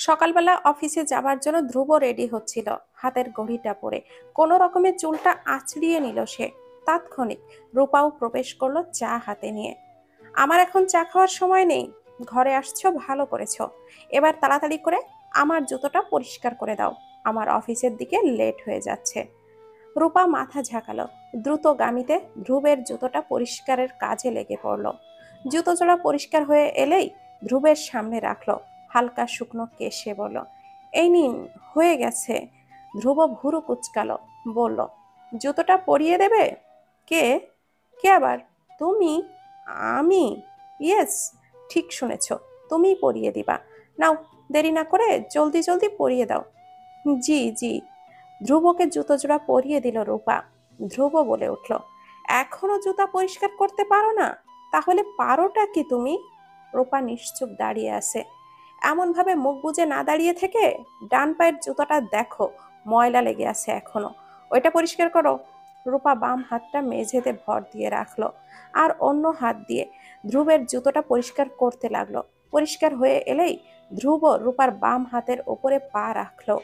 সকালবেলা অফিসে যাবার জন্য ধ্রুব রেডি হচ্ছিল, হাতের ঘড়িটা পরে কোনো রকমে চুলটা আঁচড়িয়ে নিল সে। তাৎক্ষণিক রূপাও প্রবেশ করলো চা হাতে নিয়ে। আমার এখন চা খাওয়ার সময় নেই, ঘরে আসছো ভালো করেছো। এবার তাড়াতাড়ি করে আমার জুতোটা পরিষ্কার করে দাও, আমার অফিসের দিকে লেট হয়ে যাচ্ছে। রূপা মাথা ঝাঁকালো, দ্রুতগামীতে ধ্রুবের জুতোটা পরিষ্কারের কাজে লেগে পড়ল। জুতো জোড়া পরিষ্কার হয়ে এলেই ধ্রুবের সামনে রাখলো, হালকা শুকনো কেশে বলল, এই নিন, হয়ে গেছে। ধ্রুব ভুরু কুচকালো, বলল, জুতোটা পরিয়ে দেবে? কে? কে আবার? তুমি? আমি? ইয়েস, ঠিক শুনেছ, তুমিই পরিয়ে দিবা। নাও, দেরি না করে জলদি জলদি পরিয়ে দাও। জি জি। ধ্রুবকে জুতো জোড়া পরিয়ে দিল রূপা। ধ্রুব বলে উঠল, এখনো জুতা পরিষ্কার করতে পারো না? তাহলে পারোটা কি তুমি? রূপা নিশ্চুপ দাঁড়িয়ে আছে। এমন ভাবে মুখ বুজে না দাঁড়িয়ে থেকে ডান পায়ের জুতোটা দেখো, ময়লা লেগে আছে এখনো, ওইটা পরিষ্কার করো। রূপা বাম হাতটা মেঝেতে ভর দিয়ে রাখলো, আর অন্য হাত দিয়ে ধ্রুবের জুতোটা পরিষ্কার করতে লাগলো। পরিষ্কার হয়ে এলেই ধ্রুব রূপার বাম হাতের ওপরে পা রাখলো।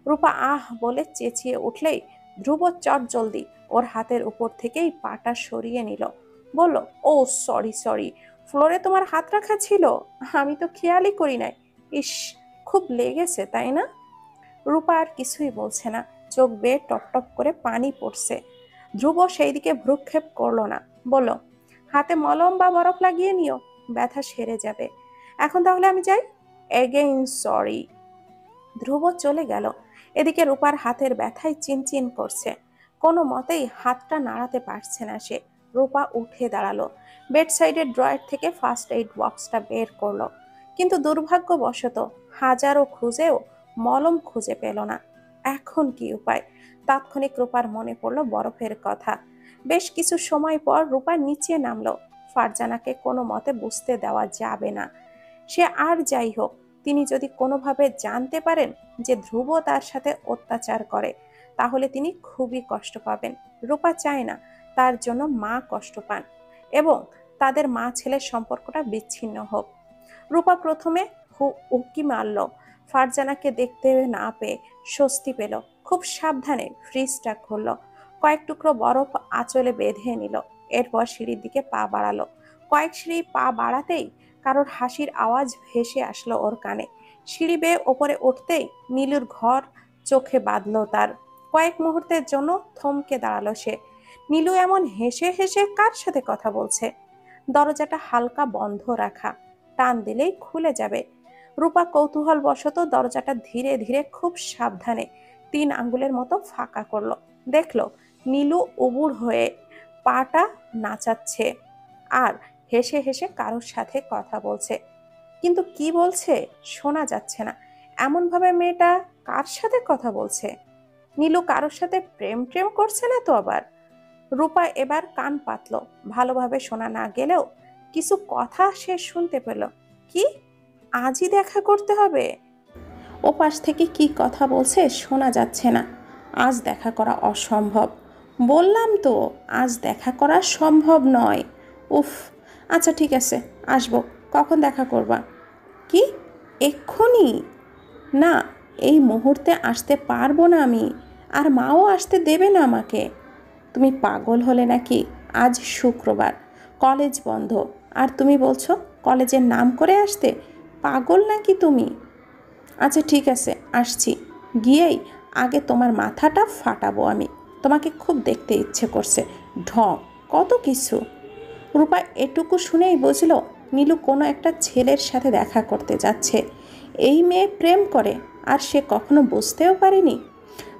রূপা আহ বলে চেঁচিয়ে উঠলেই ধ্রুব চট জলদি ওর হাতের উপর থেকেই পাটা সরিয়ে নিল। বলল, ও সরি সরি, ফ্লোরে তোমার হাত রাখা ছিল, আমি তো খেয়ালই করি নাই। ইস, খুব লেগেছে তাই না? রূপা আর কিছুই বলছে না, চোখ বেয়ে টপ টপ করে পানি পড়ছে। ধ্রুব সেই দিকে ভ্রুক্ষেপ করলো না, বলল, হাতে মলম বা বরফ লাগিয়ে নিও, ব্যথা সেরে যাবে। এখন তাহলে আমি যাই। Again sorry. ধ্রুব চলে গেল। এদিকে রূপার হাতের ব্যথায় চিনচিন করছে, কোনো মতেই হাতটা নাড়াতে পারছে না সে। রূপা উঠে দাঁড়ালো, বেড সাইডের ড্রয়ার থেকে ফার্স্ট এইড বক্সটা বের করলো, কিন্তু দুর্ভাগ্যবশত হাজারো খুঁজেও মলম খুঁজে পেল না। এখন কি উপায়? তাৎক্ষণিক রূপার মনে পড়লো বরফের কথা। বেশ কিছু সময় পর রূপা নিচে নামলো। ফারজানাকে কোনো মতে বুঝতে দেওয়া যাবে না। সে আর যাই হোক, তিনি যদি কোনোভাবে জানতে পারেন যে ধ্রুব তার সাথে অত্যাচার করে, তাহলে তিনি খুবই কষ্ট পাবেন। রূপা চায় না তার জন্য মা কষ্ট পান এবং তাদের মা ছেলের সম্পর্কটা বিচ্ছিন্ন হোক। রূপা প্রথমে উকি মারল, ফারজানাকে দেখতে না পেয়ে স্বস্তি পেল। খুব সাবধানে ফ্রিজটা খুলল, কয়েক টুকরো বরফ আঁচলে বেঁধে নিল। এরপর সিঁড়ির দিকে পা বাড়ালো। কয়েক সিঁড়ি পা বাড়াতেই কারোর হাসির আওয়াজ ভেসে আসলো ওর কানে। সিঁড়ি বেয়ে ওপরে উঠতেই নীলুর ঘর চোখে বাঁধল তার। কয়েক মুহূর্তের জন্য থমকে দাঁড়ালো সে। নীলু এমন হেসে হেসে কার সাথে কথা বলছে? দরজাটা হালকা বন্ধ রাখা, টান দিলেই খুলে যাবে। রূপা কৌতূহল বশত দরজাটা ধীরে ধীরে খুব সাবধানে 3 আঙ্গুলের মতো ফাঁকা করলো। দেখলো নীলু উবুড় হয়ে পাটা নাচাচ্ছে আর হেসে হেসে কারোর সাথে কথা বলছে, কিন্তু কি বলছে শোনা যাচ্ছে না। এমন ভাবে মেয়েটা কার সাথে কথা বলছে? নীলু কারোর সাথে প্রেম প্রেম করছে না তো আবার? রূপা এবার কান পাতলো, ভালোভাবে শোনা না গেলেও কিছু কথা সে শুনতে পেল। কি? আজই দেখা করতে হবে? ওপাশ থেকে কি কথা বলছে শোনা যাচ্ছে না। আজ দেখা করা অসম্ভব, বললাম তো, আজ দেখা করা সম্ভব নয়। উফ, আচ্ছা ঠিক আছে, আসবো। কখন দেখা করবা? কি, এক্ষুনি? না, এই মুহূর্তে আসতে পারবো না আমি, আর মাও আসতে দেবে না আমাকে। তুমি পাগল হলে নাকি? আজ শুক্রবার, কলেজ বন্ধ, আর তুমি বলছো কলেজের নাম করে আসতে? পাগল নাকি তুমি? আচ্ছা ঠিক আছে, আসছি। গিয়েই আগে তোমার মাথাটা ফাটাবো আমি, তোমাকে খুব দেখতে ইচ্ছে করছে। ঢং, কত কিছু। রূপা এটুকু শুনেই বুঝল নীলু কোনো একটা ছেলের সাথে দেখা করতে যাচ্ছে। এই মেয়ে প্রেম করে আর সে কখনো বুঝতেও পারেনি।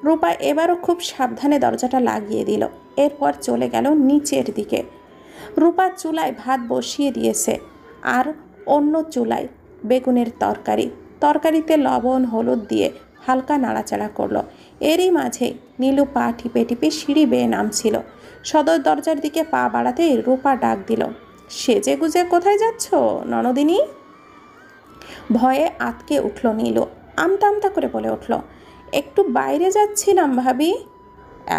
রূপা এবারও খুব সাবধানে দরজাটা লাগিয়ে দিল, এরপর চলে গেল নিচের দিকে। রূপা চুলায় ভাত বসিয়ে দিয়েছে, আর অন্য চুলায় বেগুনের তরকারি। তরকারিতে লবণ হলুদ দিয়ে হালকা নাড়াচাড়া করলো। এরই মাঝে নীলু পা টিপে টিপে সিঁড়ি বেয়ে নামছিল। সদর দরজার দিকে পা বাড়াতেই রূপা ডাক দিল, সেজে গুজে কোথায় যাচ্ছ ননদিনী? ভয়ে আতকে উঠল নীলু, আমতা আমতা করে বলে উঠল, একটু বাইরে যাচ্ছিলাম ভাবি।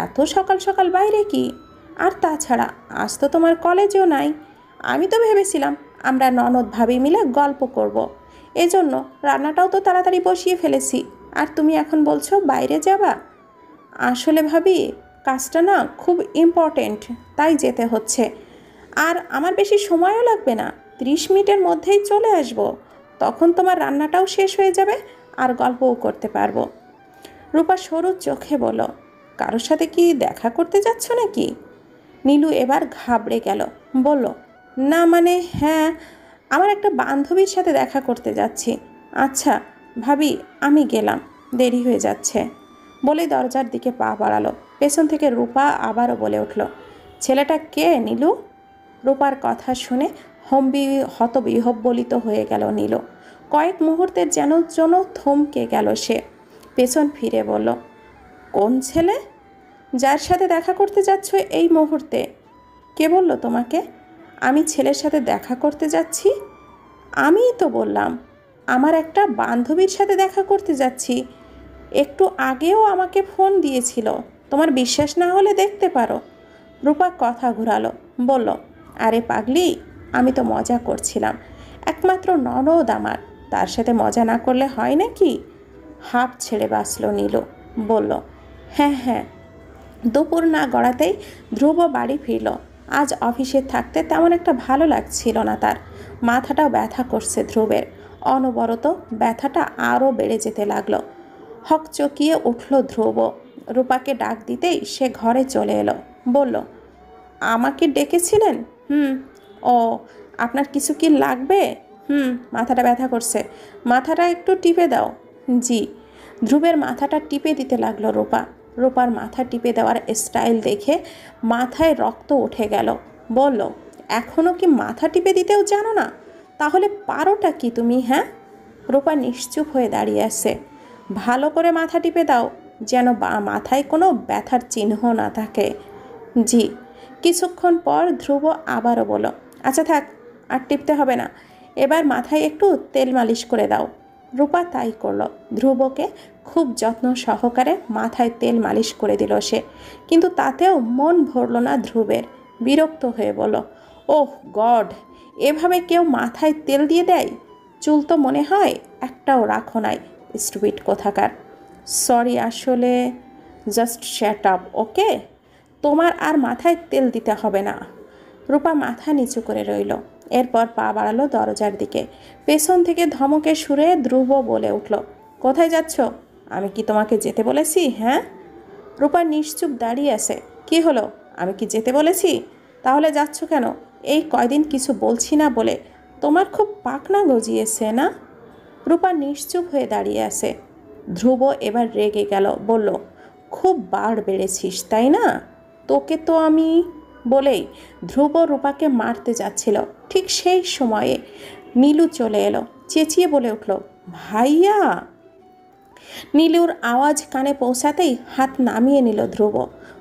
এত সকাল সকাল বাইরে কি? আর তাছাড়া আজ তো তোমার কলেজেও নাই। আমি তো ভেবেছিলাম আমরা ননদ ভাবি মিলে গল্প করব। এজন্য রান্নাটাও তো তাড়াতাড়ি বসিয়ে ফেলেছি। আর তুমি এখন বলছো বাইরে যাবা? আসলে ভাবি, কাজটা না খুব ইম্পর্টেন্ট, তাই যেতে হচ্ছে। আর আমার বেশি সময়ও লাগবে না, 30 মিনিটের মধ্যেই চলে আসব। তখন তোমার রান্নাটাও শেষ হয়ে যাবে আর গল্পও করতে পারবো। রূপা সরু চোখে বলল, কারোর সাথে কি দেখা করতে যাচ্ছ নাকি? নীলু এবার ঘাবড়ে গেল, বলল, না মানে হ্যাঁ, আমার একটা বান্ধবীর সাথে দেখা করতে যাচ্ছি। আচ্ছা ভাবি, আমি গেলাম, দেরি হয়ে যাচ্ছে। বলেই দরজার দিকে পা বাড়ালো। পেছন থেকে রূপা আবারও বলে উঠল, ছেলেটা কে নীলু? রূপার কথা শুনে হতবিহ্বলিত হয়ে গেল নীলু। কয়েক মুহূর্তের যেন থমকে গেল সে। পেছন ফিরে বলল, কোন ছেলে? যার সাথে দেখা করতে যাচ্ছ এই মুহূর্তে? কে বলল তোমাকে আমি ছেলের সাথে দেখা করতে যাচ্ছি? আমিই তো বললাম আমার একটা বান্ধবীর সাথে দেখা করতে যাচ্ছি। একটু আগেও আমাকে ফোন দিয়েছিল, তোমার বিশ্বাস না হলে দেখতে পারো। রূপা কথা ঘুরালো, বলল, আরে পাগলি, আমি তো মজা করছিলাম। একমাত্র ননদ আমার, তার সাথে মজা না করলে হয় নাকি? হাঁপ ছেড়ে বাঁচল নীলু, বলল, হ্যাঁ হ্যাঁ। দুপুর না গড়াতেই ধ্রুব বাড়ি ফিরল। আজ অফিসে থাকতে তেমন একটা ভালো লাগছিল না তার। মাথাটাও ব্যথা করছে ধ্রুবের। অনবরত ব্যথাটা আরও বেড়ে যেতে লাগলো। হকচকিয়ে উঠল ধ্রুব। রূপাকে ডাক দিতেই সে ঘরে চলে এলো। বলল, আমাকে ডেকেছিলেন? হুম। ও, আপনার কিছু কি লাগবে? হুম, মাথাটা ব্যথা করছে, মাথাটা একটু টিপে দাও। জি। ধ্রুবের মাথাটা টিপে দিতে লাগলো রূপা। রূপার মাথা টিপে দেওয়ার স্টাইল দেখে মাথায় রক্ত উঠে গেল। বলল, এখনও কি মাথা টিপে দিতেও জানো না? তাহলে পারোটা কি তুমি, হ্যাঁ? রূপা নিশ্চুপ হয়ে দাঁড়িয়ে আছে। ভালো করে মাথা টিপে দাও, যেন মাথায় কোনো ব্যথার চিহ্ন না থাকে। জি। কিছুক্ষণ পর ধ্রুব আবারও বলল, আচ্ছা থাক, আর টিপতে হবে না, এবার মাথায় একটু তেল মালিশ করে দাও। রূপা তাই করল। ধ্রুবকে খুব যত্ন সহকারে মাথায় তেল মালিশ করে দিল সে। কিন্তু তাতেও মন ভরল না ধ্রুবের। বিরক্ত হয়ে বলল, ওহ গড, এভাবে কেউ মাথায় তেল দিয়ে দেয়? চুল তো মনে হয় একটাও রাখো নাই, স্টুপিড কোথাকার। সরি, আসলে জাস্ট শ্যাট আপ, ওকে? তোমার আর মাথায় তেল দিতে হবে না। রূপা মাথা নিচু করে রইল। এরপর পা বাড়ালো দরজার দিকে। পেছন থেকে ধমকে সুরে ধ্রুব বলে উঠল, কোথায় যাচ্ছ? আমি কি তোমাকে যেতে বলেছি, হ্যাঁ? রূপা নিশ্চুপ দাঁড়িয়ে আছে। কি হলো, আমি কি যেতে বলেছি? তাহলে যাচ্ছ কেন? এই কয়দিন কিছু বলছি না বলে তোমার খুব পাকনা গজিয়েছে না? রূপা নিশ্চুপ হয়ে দাঁড়িয়ে আছে। ধ্রুব এবার রেগে গেল, বলল, খুব বাড় বেড়েছিস তাই না? তোকে তো আমি। বলেই ধ্রুব রূপাকে মারতে যাচ্ছিল। ঠিক সেই সময়ে নীলু চলে এলো। চেঁচিয়ে বলে উঠল, ভাইয়া! নীলুর আওয়াজ কানে পৌঁছাতেই হাত নামিয়ে নিল ধ্রুব।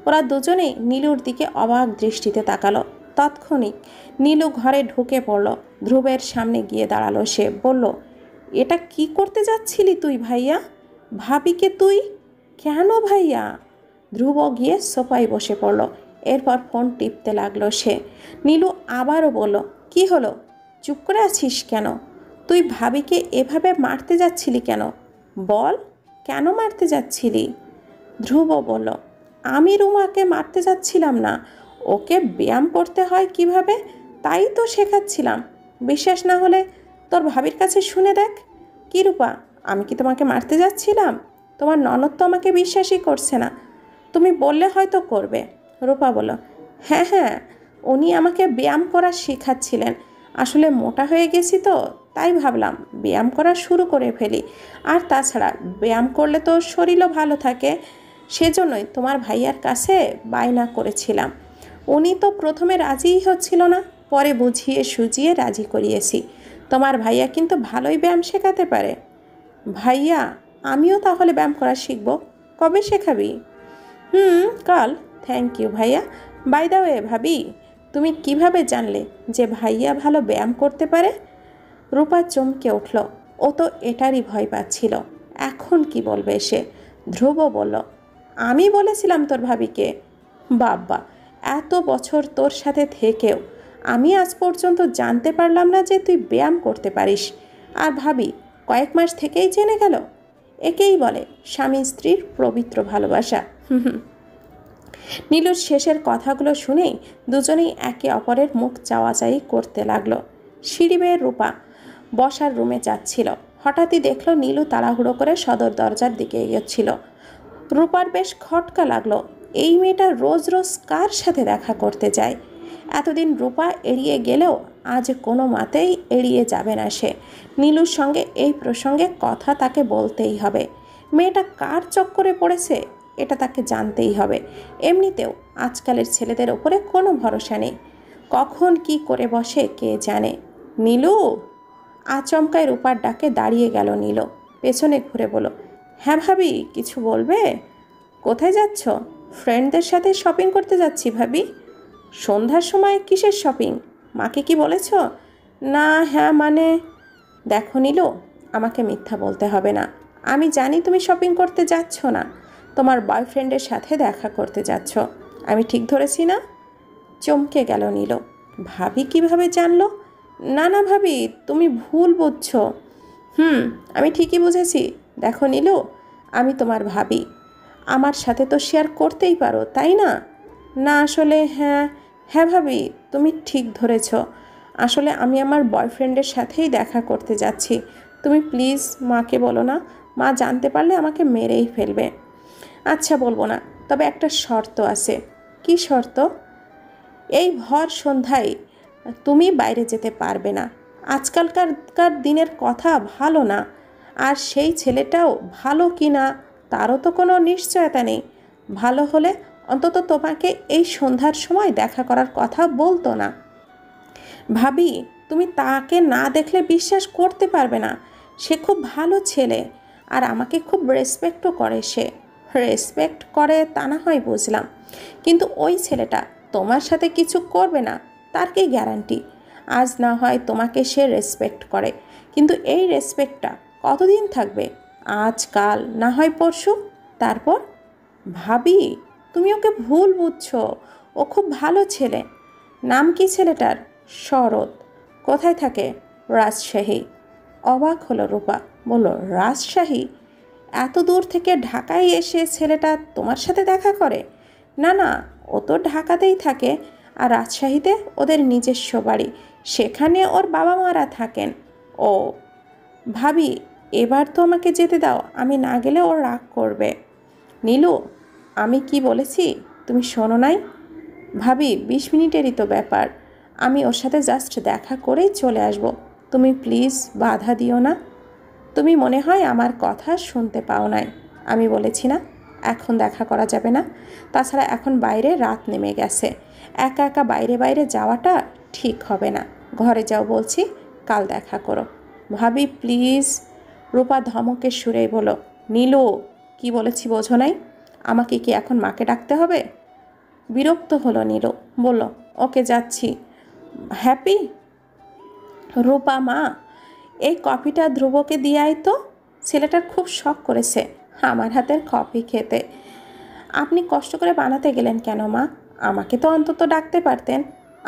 ওরা দুজনেই নীলুর দিকে অবাক দৃষ্টিতে তাকালো। তৎক্ষণিক নীলু ঘরে ঢুকে পড়ল। ধ্রুবের সামনে গিয়ে দাঁড়ালো সে। বলল, এটা কি করতে যাচ্ছিলি তুই ভাইয়া? ভাবিকে তুই? কেন ভাইয়া? ধ্রুব গিয়ে সোফায় বসে পড়ল। এরপর ফোন টিপতে লাগলো সে। নীলু আবারও বলল, কি হলো, চুপ করে আছিস কেন? তুই ভাবিকে এভাবে মারতে যাচ্ছিলি কেন? বল, কেন মারতে যাচ্ছিলি? ধ্রুব বলল, আমি রুমাকে মারতে যাচ্ছিলাম না, ওকে ব্যায়াম করতে হয় কিভাবে তাই তো শেখাচ্ছিলাম। বিশ্বাস না হলে তোর ভাবির কাছে শুনে দেখ। কি রূপা, আমি কি তোমাকে মারতে যাচ্ছিলাম? তোমার ননদ তো আমাকে বিশ্বাসই করছে না। তুমি বললে হয়তো করবে। রূপা বলল, হ্যাঁ হ্যাঁ, উনি আমাকে ব্যায়াম করা শেখাচ্ছিলেন। আসলে মোটা হয়ে গেছি তো, তাই ভাবলাম ব্যায়াম করা শুরু করে ফেলি। আর তাছাড়া ব্যায়াম করলে তো শরীরও ভালো থাকে, সেজন্যই তোমার ভাইয়ার কাছে বায়না করেছিলাম। উনি তো প্রথমে রাজিই হচ্ছিল না, পরে বুঝিয়ে সুজিয়ে রাজি করিয়েছি। তোমার ভাইয়া কিন্তু ভালোই ব্যায়াম শেখাতে পারে। ভাইয়া, আমিও তাহলে ব্যায়াম করা শিখব। কবে শেখাবি? কাল। থ্যাংক ইউ ভাইয়া। বাই দ্য ওয়ে ভাবি, তুমি কিভাবে জানলে যে ভাইয়া ভালো ব্যায়াম করতে পারে? রূপা চমকে উঠল। ও তো এটারই ভয় পাচ্ছিল, এখন কি বলবে সে। ধ্রুব বলল, আমি বলেছিলাম তোর ভাবিকে? বাব্বা, এত বছর তোর সাথে থেকেও আমি আজ পর্যন্ত জানতে পারলাম না যে তুই ব্যায়াম করতে পারিস। আর ভাবি কয়েক মাস থেকেই জেনে গেল। একেই বলে স্বামী স্ত্রীর পবিত্র ভালোবাসা। নীলুর শেষের কথাগুলো শুনেই দুজনেই একে অপরের মুখ চাওয়াচাই করতে লাগলো। সিঁড়ি বেয়ে রূপা বসার রুমে যাচ্ছিল। হঠাৎই দেখলো নীলু তাড়াহুড়ো করে সদর দরজার দিকে এগোচ্ছিল। রূপার বেশ খটকা লাগলো। এই মেয়েটা রোজ রোজ কার সাথে দেখা করতে যায়? এতদিন রূপা এড়িয়ে গেলেও আজ কোনো মতেই এড়িয়ে যাবে না সে। নীলুর সঙ্গে এই প্রসঙ্গে কথা তাকে বলতেই হবে। মেয়েটা কার চক্করে পড়েছে এটা তাকে জানতেই হবে। এমনিতেও আজকালের ছেলেদের ওপরে কোনো ভরসা নেই, কখন কি করে বসে কে জানে। নীলু! আচমকায় রূপার ডাকে দাঁড়িয়ে গেল নীলু। পেছনে ঘুরে বলল, হ্যাঁ ভাবি, কিছু বলবে? কোথায় যাচ্ছ? ফ্রেন্ডদের সাথে শপিং করতে যাচ্ছি ভাবি। সন্ধ্যার সময় কিসের শপিং? মাকে কি বলেছ? না, হ্যাঁ মানে। দেখো নীলু, আমাকে মিথ্যা বলতে হবে না। আমি জানি তুমি শপিং করতে যাচ্ছ না, তোমার বয়ফ্রেন্ডের সাথে দেখা করতে যাচ্ছ। আমি ঠিক ধরেছি না? চমকে গেল নীলু। ভাবি কিভাবে জানলো? না না ভাবি, তুমি ভুল বুঝছো। আমি ঠিকই বুঝেছি। দেখো নীলু, আমি তোমার ভাবি, আমার সাথে তো শেয়ার করতেই পারো, তাই না? না আসলে হ্যাঁ হ্যাঁ ভাবি, তুমি ঠিক ধরেছ। আসলে আমি আমার বয়ফ্রেন্ডের সাথেই দেখা করতে যাচ্ছি। তুমি প্লিজ মাকে বলো না, মা জানতে পারলে আমাকে মেরেই ফেলবে। আচ্ছা বলবো না, তবে একটা শর্ত আছে। কি শর্ত? এই ভর সন্ধ্যায় তুমি বাইরে যেতে পারবে না। আজকালকার দিনের কথা ভালো না, আর সেই ছেলেটাও ভালো কি না তারও তো কোনো নিশ্চয়তা নেই। ভালো হলে অন্তত তোমাকে এই সন্ধ্যার সময় দেখা করার কথা বলতো না। ভাবি, তুমি তাকে না দেখলে বিশ্বাস করতে পারবে না। সে খুব ভালো ছেলে, আর আমাকে খুব রেসপেক্টও করে। সে রেসপেক্ট করে তা না হয় বুঝলাম, কিন্তু ওই ছেলেটা তোমার সাথে কিছু করবে না তার কি গ্যারান্টি? আজ না হয় তোমাকে সে রেসপেক্ট করে, কিন্তু এই রেসপেক্টটা কতদিন থাকবে? আজ কাল না হয় পরশু, তারপর? ভাবি, তুমি ওকে ভুল বুঝছো। ও খুব ভালো ছেলে। নাম কি ছেলেটার? শরৎ। কোথায় থাকে? রাজশাহী। অবাক হলো রূপা, বলল রাজশাহী? এত দূর থেকে ঢাকায় এসে ছেলেটা তোমার সাথে দেখা করে? না না, ও তো ঢাকাতেই থাকে, আর রাজশাহীতে ওদের নিজস্ব বাড়ি, সেখানে ওর বাবা মারা থাকেন। ও ভাবি, এবার তো আমাকে যেতে দাও, আমি না গেলে ও রাগ করবে। নীলু, আমি কি বলেছি তুমি শোনো নাই? ভাবি, 20 মিনিটেরই তো ব্যাপার, আমি ওর সাথে জাস্ট দেখা করেই চলে আসব। তুমি প্লিজ বাধা দিও না। তুমি মনে হয় আমার কথা শুনতে পাও নাই। আমি বলেছি না এখন দেখা করা যাবে না? তাছাড়া এখন বাইরে রাত নেমে গেছে, একা একা বাইরে বাইরে যাওয়াটা ঠিক হবে না। ঘরে যাও বলছি, কাল দেখা করো। ভাবি প্লিজ। রূপা ধমকের সুরেই বলো, নীলু, কি বলেছি বোঝো নাই? আমাকে কি এখন মাকে ডাকতে হবে? বিরক্ত হলো নীলু, বলল, ওকে যাচ্ছি। হ্যাপি? রূপা মা, এই কফিটা ধ্রুবকে দিয়ে আয় তো, ছেলেটার খুব শখ করেছে আমার হাতের কফি খেতে। আপনি কষ্ট করে বানাতে গেলেন কেন মা? আমাকে তো অন্তত ডাকতে পারতেন,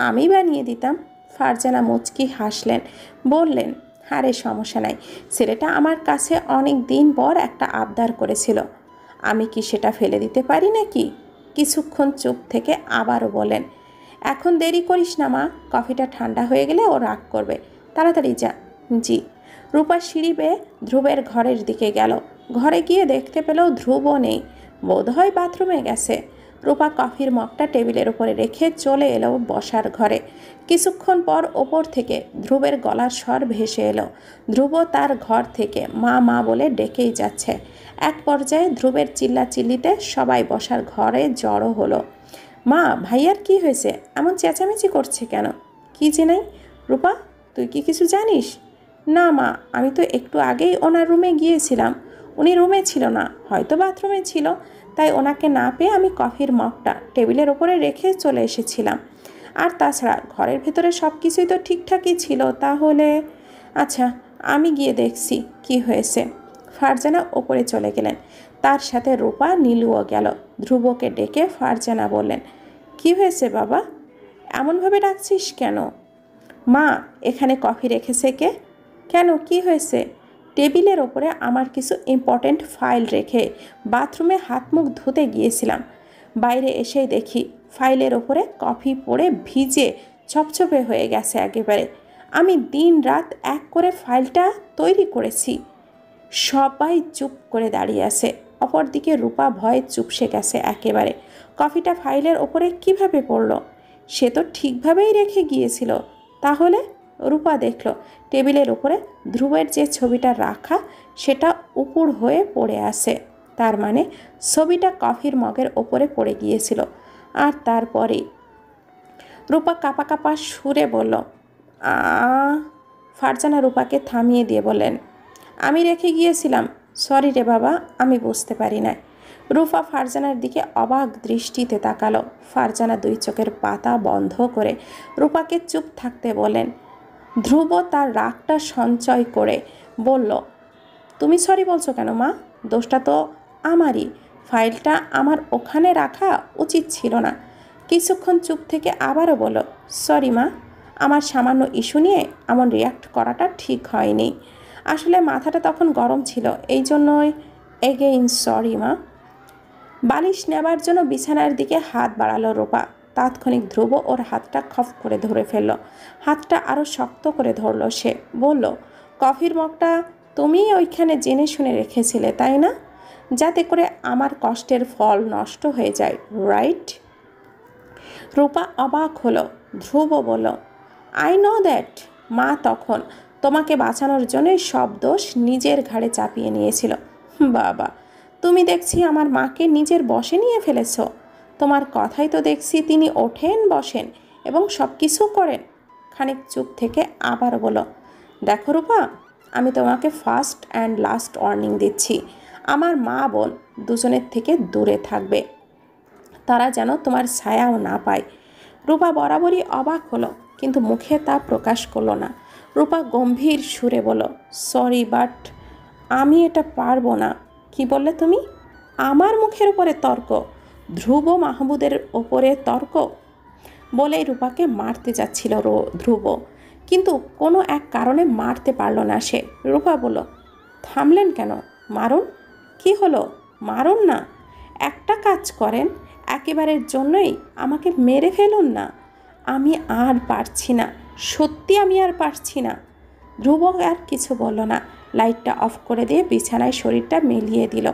আমি বানিয়ে দিতাম। ফারজানা মুচকি হাসলেন, বললেন, আরে সমস্যা নাই, ছেলেটা আমার কাছে অনেক দিন পর একটা আবদার করেছিল, আমি কি সেটা ফেলে দিতে পারি নাকি? কিছুক্ষণ চুপ থেকে আবারও বলেন, এখন দেরি করিস না মা, কফিটা ঠান্ডা হয়ে গেলে ও রাগ করবে, তাড়াতাড়ি যা। জি। রূপা সিঁড়ি বেয়ে ধ্রুবের ঘরের দিকে গেল। ঘরে গিয়ে দেখতে পেল ধ্রুবও নেই, বোধহয় বাথরুমে গেছে। রূপা কফির মগটা টেবিলের উপরে রেখে চলে এলো বসার ঘরে। কিছুক্ষণ পর ওপর থেকে ধ্রুবের গলার স্বর ভেসে এলো। ধ্রুব তার ঘর থেকে মা মা বলে ডেকেই যাচ্ছে। এক পর্যায়ে ধ্রুবের চিল্লাচিল্লিতে সবাই বসার ঘরে জড়ো হলো। মা, ভাইয়ার কি হয়েছে? এমন চেঁচামেচি করছে কেন? কি জানাই? রূপা, তুই কি কিছু জানিস? না মা, আমি তো একটু আগেই ওনার রুমে গিয়েছিলাম। উনি রুমে ছিল না, হয়তো বাথরুমে ছিল, তাই ওনাকে না পেয়ে আমি কফির মগটা টেবিলের ওপরে রেখে চলে এসেছিলাম। আর তাছাড়া ঘরের ভেতরে সব কিছুই তো ঠিকঠাকই ছিল। তাহলে আচ্ছা, আমি গিয়ে দেখছি কি হয়েছে। ফারজানা ওপরে চলে গেলেন, তার সাথে রূপা নীলুও গেল। ধ্রুবকে ডেকে ফারজানা বললেন, কি হয়েছে বাবা, এমনভাবে ডাকছিস কেন? মা, এখানে কফি রেখেছে কে? কেন, কি হয়েছে? টেবিলের ওপরে আমার কিছু ইম্পর্ট্যান্ট ফাইল রেখে বাথরুমে হাত মুখ ধুতে গিয়েছিলাম। বাইরে এসেই দেখি ফাইলের ওপরে কফি পড়ে ভিজে ছপছপে হয়ে গেছে একেবারে। আমি দিন রাত এক করে ফাইলটা তৈরি করেছি। সবাই চুপ করে দাঁড়িয়ে আছে। অপরদিকে রূপা ভয়ে চুপসে গেছে একেবারে। কফিটা ফাইলের ওপরে কিভাবে পড়লো? সে তো ঠিকভাবেই রেখে গিয়েছিল। তাহলে রূপা দেখল টেবিলের উপরে ধ্রুবের যে ছবিটা রাখা সেটা উপুড় হয়ে পড়ে আছে। তার মানে ছবিটা কফির মগের ওপরে পড়ে গিয়েছিল। আর তারপরেই রূপা কাঁপা কাঁপা সুরে বলল, আ। ফারজানা রূপাকে থামিয়ে দিয়ে বললেন, আমি রেখে গিয়েছিলাম, সরি রে বাবা, আমি বুঝতে পারি না। রূপা ফারজানার দিকে অবাক দৃষ্টিতে তাকালো। ফারজানা দুই চোখের পাতা বন্ধ করে রূপাকে চুপ থাকতে বলেন। ধ্রুব তার রাগটা সঞ্চয় করে বলল, তুমি সরি বলছো কেন মা? দোষটা তো আমারই। ফাইলটা আমার ওখানে রাখা উচিত ছিল না। কিছুক্ষণ চুপ থেকে আবারও বলল, সরি মা, আমার সামান্য ইস্যু নিয়ে এমন রিয়াক্ট করাটা ঠিক হয়নি। আসলে মাথাটা তখন গরম ছিল, এই জন্যই। এগেইন সরি মা। বালিশ নেবার জন্য বিছানার দিকে হাত বাড়ালো রূপা। তাৎক্ষণিক ধ্রুব ওর হাতটা খপ করে ধরে ফেলল। হাতটা আরও শক্ত করে ধরল সে। বলল, কফির মগটা তুমিই ওইখানে জেনে শুনে রেখেছিলে তাই না? যাতে করে আমার কষ্টের ফল নষ্ট হয়ে যায়, রাইট? রূপা অবাক হলো। ধ্রুব বলল, আই নো দ্যাট। মা তখন তোমাকে বাঁচানোর জন্যই সব দোষ নিজের ঘাড়ে চাপিয়ে নিয়েছিল। বাবা, তুমি দেখছি আমার মাকে নিজের বশে নিয়ে ফেলেছ। তোমার কথাই তো দেখছি তিনি ওঠেন বসেন এবং সব কিছু করেন। খানিক চুপ থেকে আবার বলো, দেখো রূপা, আমি তোমাকে ফার্স্ট অ্যান্ড লাস্ট ওয়ার্নিং দিচ্ছি। আমার মা বোন দুজনের থেকে দূরে থাকবে। তারা যেন তোমার ছায়াও না পায়। রূপা বরাবরই অবাক হলো, কিন্তু মুখে তা প্রকাশ করলো না। রূপা গম্ভীর সুরে বলল, সরি বাট আমি এটা পারবো না। কি বললে তুমি? আমার মুখের উপরে তর্ক? ধ্রুব মাহমুদের ওপরে তর্ক? বলেই রূপাকে মারতে যাচ্ছিল ধ্রুব, কিন্তু কোনো এক কারণে মারতে পারল না সে। রূপা বলল, থামলেন কেন? মারুন। কি হলো? মারুন না। একটা কাজ করেন, একেবারের জন্যই আমাকে মেরে ফেলুন না। আমি আর পারছি না, সত্যি আমি আর পারছি না। ধ্রুব আর কিছু বলল না। লাইটটা অফ করে দিয়ে বিছানায় শরীরটা মিলিয়ে দিল।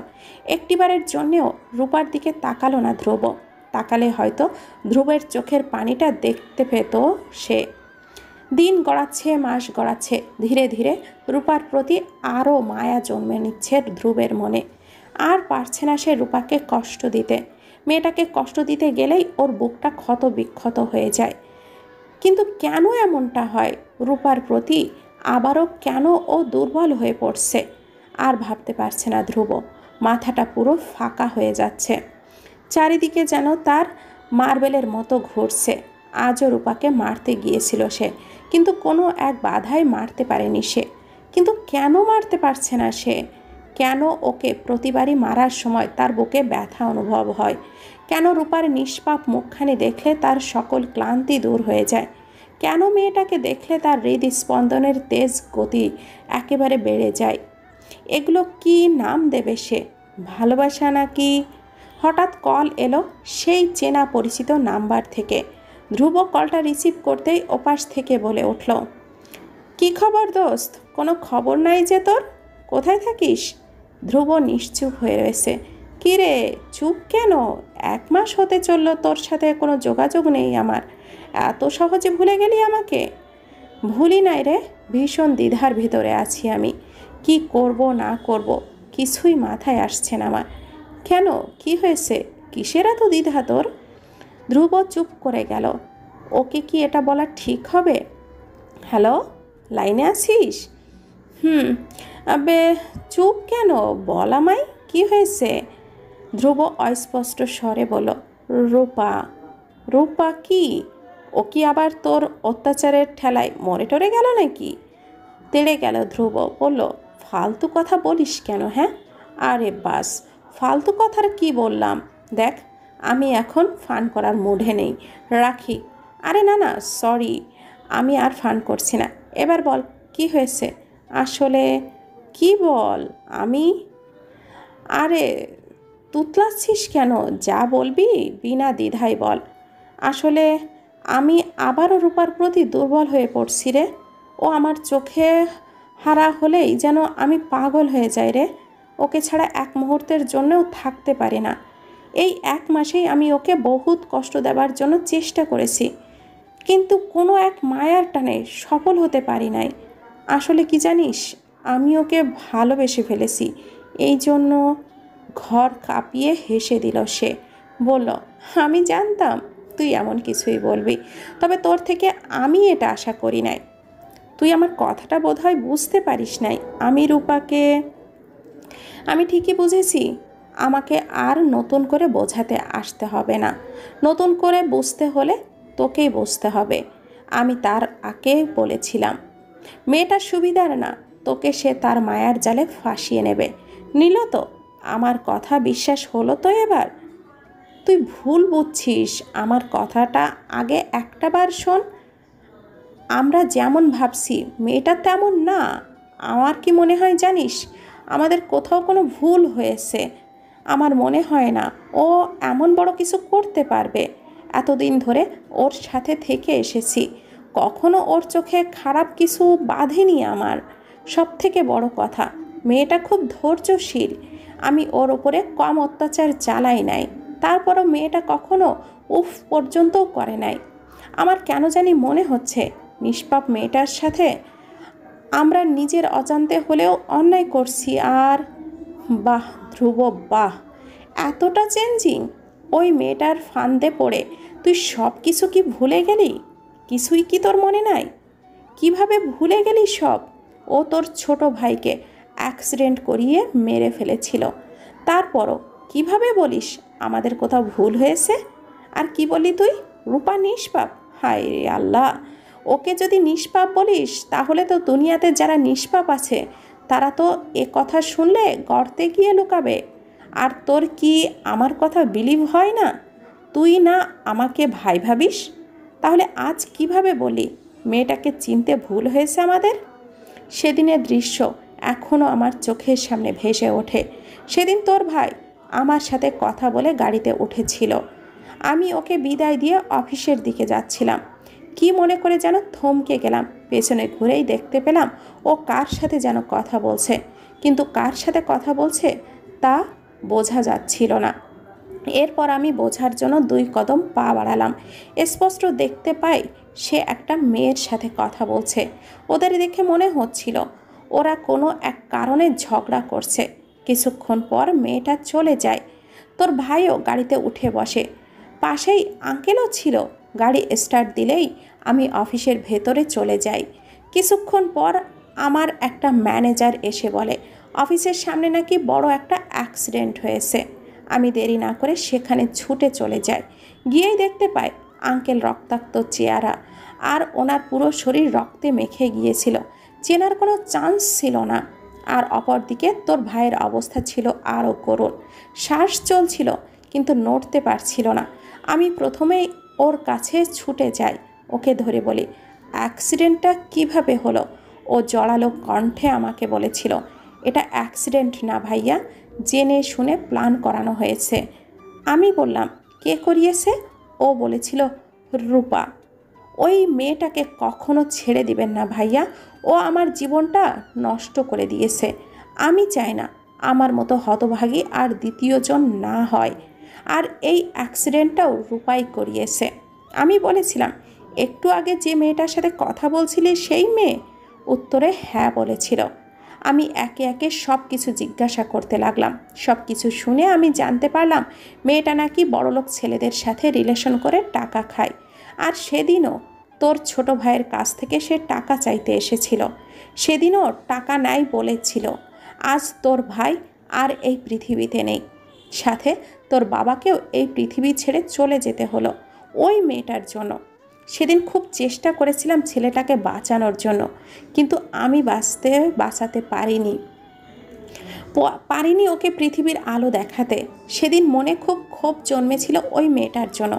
একটিবারের জন্যেও রূপার দিকে তাকালো না ধ্রুব। তাকালে হয়তো ধ্রুবের চোখের পানিটা দেখতে পেত সে। দিন গড়াচ্ছে, মাস গড়াচ্ছে। ধীরে ধীরে রূপার প্রতি আরও মায়া জন্মে নিচ্ছে ধ্রুবের মনে। আর পারছে না সে রূপাকে কষ্ট দিতে। মেয়েটাকে কষ্ট দিতে গেলেই ওর বুকটা ক্ষত বিক্ষত হয়ে যায়। কিন্তু কেন এমনটা হয় রূপার প্রতি? আবারও কেন ও দুর্বল হয়ে পড়ছে? আর ভাবতে পারছে না ধ্রুব। মাথাটা পুরো ফাঁকা হয়ে যাচ্ছে। চারিদিকে যেন তার মার্বেলের মতো ঘুরছে। আজও রূপাকে মারতে গিয়েছিল সে, কিন্তু কোনো এক বাধায় মারতে পারেনি সে। কিন্তু কেন মারতে পারছে না সে? কেন ওকে প্রতিবারই মারার সময় তার বুকে ব্যথা অনুভব হয়? কেন রূপার নিষ্পাপ মুখখানি দেখলে তার সকল ক্লান্তি দূর হয়ে যায়? কেন মেয়েটাকে দেখলে তার হৃদস্পন্দনের তেজ গতি একেবারে বেড়ে যায়? এগুলো কি নাম দেবে সে? ভালোবাসা নাকি? হঠাৎ কল এলো সেই চেনা পরিচিত নাম্বার থেকে। ধ্রুব কলটা রিসিভ করতেই ওপাশ থেকে বলে উঠল, কি খবর দোস্ত? কোনো খবর নাই যে তোর? কোথায় থাকিস? ধ্রুব নিশ্চুপ হয়ে রয়েছে। কী রে, চুপ কেন? 1 মাস হতে চলল তোর সাথে কোনো যোগাযোগ নেই আমার। এত সহজে ভুলে গেলি আমাকে? ভুলি নাই রে, ভীষণ দ্বিধার ভিতরে আছি আমি। কি করব না করব কিছুই মাথায় আসছে না আমার। কেন, কি হয়েছে? কিসের এত দ্বিধা তোর? ধ্রুব চুপ করে গেল। ওকে কি এটা বলা ঠিক হবে? হ্যালো, লাইনে আছিস? আবে চুপ কেন, বল আমায়, কি হয়েছে? ধ্রুব অস্পষ্ট স্বরে বলল, রূপা। রূপা কি? ও কি আবার তোর অত্যাচারের ঠেলায় মরে টরে গেল নাকি? তেড়ে গেল ধ্রুব। বলল, ফালতু কথা বলিস কেন? হ্যাঁ, আরে বাস, ফালতু কথার কি বললাম? দেখ, আমি এখন ফান করার মুডে নেই, রাখি। আরে না না, সরি, আমি আর ফান করছি না। এবার বল, কি হয়েছে? আসলে কি বল? আমি? আরে তুতলাচ্ছিস কেন? যা বলবি বিনা দ্বিধায় বল। আসলে আমি আবারও রূপার প্রতি দুর্বল হয়ে পড়ছি রে। ও আমার চোখে হারা হলেই যেন আমি পাগল হয়ে যাই রে। ওকে ছাড়া এক মুহূর্তের জন্যও থাকতে পারি না। এই 1 মাসেই আমি ওকে বহুত কষ্ট দেবার জন্য চেষ্টা করেছি, কিন্তু কোনো এক মায়ার টানে সফল হতে পারি নাই। আসলে কি জানিস, আমি ওকে ভালোবেসে ফেলেছি। এই জন্য। ঘর কাঁপিয়ে হেসে দিল সে। বলল, আমি জানতাম তুই এমন কিছুই বলবি, তবে তোর থেকে আমি এটা আশা করি নাই। তুই আমার কথাটা বোধহয় বুঝতে পারিস নাই। আমি ঠিকই বুঝেছি। আমাকে আর নতুন করে বোঝাতে আসতে হবে না। নতুন করে বুঝতে হলে তোকেই বুঝতে হবে। আমি তার আগে বলেছিলাম, মেয়েটা সুবিধার না, তোকে সে তার মায়ার জালে ফাঁসিয়ে নেবে। নিল তো? আমার কথা বিশ্বাস হলো তো এবার? তুই ভুল বুঝছিস। আমার কথাটা আগে একটাবার শোন। আমরা যেমন ভাবছি মেয়েটা তেমন না। আমার কি মনে হয় জানিস, আমাদের কোথাও কোনো ভুল হয়েছে। আমার মনে হয় না ও এমন বড় কিছু করতে পারবে। এতদিন ধরে ওর সাথে থেকে এসেছি, কখনো ওর চোখে খারাপ কিছু বাঁধেনি আমার। সব থেকে বড় কথা, মেয়েটা খুব ধৈর্যশীল। আমি ওর ওপরে কম অত্যাচার চালাই নাই, তারপরও মেয়েটা কখনো উফ পর্যন্তও করে নাই। আমার কেন জানি মনে হচ্ছে নিষ্পাপ মেয়েটার সাথে আমরা নিজের অজান্তে হলেও অন্যায় করছি। আর বাহ ধ্রুব, বাহ, এতটা চেঞ্জিং! ওই মেয়েটার ফান্দে পড়ে তুই সব কিছু কি ভুলে গেলি? কিছুই কি তোর মনে নাই? কিভাবে ভুলে গেলি সব? ও তোর ছোট ভাইকে অ্যাক্সিডেন্ট করিয়ে মেরে ফেলেছিল। তারপরও কিভাবে বলিস আমাদের কোথাও ভুল হয়েছে? আর কি বলি তুই? রূপা নিষ্পাপ? হায় রে আল্লাহ! ওকে যদি নিষ্পাপ বলিস, তাহলে তো দুনিয়াতে যারা নিষ্পাপ আছে তারা তো এ কথা শুনলে গর্তে গিয়ে লুকাবে। আর তোর কি আমার কথা বিলিভ হয় না? তুই না আমাকে ভাই ভাবিস? তাহলে আজ কিভাবে বলি মেয়েটাকে চিনতে ভুল হয়েছে আমাদের? সেদিনের দৃশ্য এখনও আমার চোখের সামনে ভেসে ওঠে। সেদিন তোর ভাই আমার সাথে কথা বলে গাড়িতে উঠেছিল। আমি ওকে বিদায় দিয়ে অফিসের দিকে যাচ্ছিলাম। কি মনে করে যেন থমকে গেলাম। পেছনে ঘুরেই দেখতে পেলাম ও কার সাথে যেন কথা বলছে, কিন্তু কার সাথে কথা বলছে তা বোঝা যাচ্ছিল না। এরপর আমি বোঝার জন্য 2 কদম পা বাড়ালাম। স্পষ্ট দেখতে পাই সে একটা মেয়ের সাথে কথা বলছে। ওদের দেখে মনে হচ্ছিল ওরা কোনো এক কারণে ঝগড়া করছে। কিছুক্ষণ পর মেয়েটা চলে যায়। তোর ভাইও গাড়িতে উঠে বসে। পাশেই আঙ্কেলও ছিল। গাড়ি স্টার্ট দিলেই আমি অফিসের ভেতরে চলে যাই। কিছুক্ষণ পর আমার একটা ম্যানেজার এসে বলে অফিসের সামনে নাকি বড় একটা অ্যাক্সিডেন্ট হয়েছে। আমি দেরি না করে সেখানে ছুটে চলে যাই। গিয়েই দেখতে পাই আঙ্কেল রক্তাক্ত চেহারা, আর ওনার পুরো শরীর রক্তে মেখে গিয়েছিল। চেনার কোনো চান্স ছিল না। আর অপরদিকে তোর ভাইয়ের অবস্থা ছিল আরও করুণ। শ্বাস চলছিল কিন্তু নড়তে পারছিল না। আমি প্রথমেই ওর কাছে ছুটে যাই, ওকে ধরে বলি, অ্যাক্সিডেন্টটা কিভাবে হলো? ও জড়ালো কণ্ঠে আমাকে বলেছিল, এটা অ্যাক্সিডেন্ট না ভাইয়া, জেনে শুনে প্ল্যান করানো হয়েছে। আমি বললাম, কে করিয়েছে? ও বলেছিল, রূপা। ওই মেয়েটাকে কখনো ছেড়ে দিবেন না ভাইয়া, ও আমার জীবনটা নষ্ট করে দিয়েছে। আমি চাই না আমার মতো হতভাগী আর দ্বিতীয়জন না হয়। আর এই অ্যাক্সিডেন্টটাও রূপাই করিয়েছে। আমি বলেছিলাম, একটু আগে যে মেয়েটার সাথে কথা বলছিলে সেই মেয়ে? উত্তরে হ্যাঁ বলেছিল। আমি একে একে সব কিছু জিজ্ঞাসা করতে লাগলাম। সব কিছু শুনে আমি জানতে পারলাম মেয়েটা নাকি বড়লোক ছেলেদের সাথে রিলেশন করে টাকা খায়। আর সেদিনও তোর ছোট ভাইয়ের কাছ থেকে সে টাকা চাইতে এসেছিল। সেদিনও টাকা নাই বলেছিল। আজ তোর ভাই আর এই পৃথিবীতে নেই, সাথে তোর বাবাকেও এই পৃথিবী ছেড়ে চলে যেতে হলো ওই মেয়েটার জন্য। সেদিন খুব চেষ্টা করেছিলাম ছেলেটাকে বাঁচানোর জন্য, কিন্তু আমি বাঁচাতে পারিনি ওকে পৃথিবীর আলো দেখাতে। সেদিন মনে খুব ক্ষোভ জন্মেছিল ওই মেয়েটার জন্য।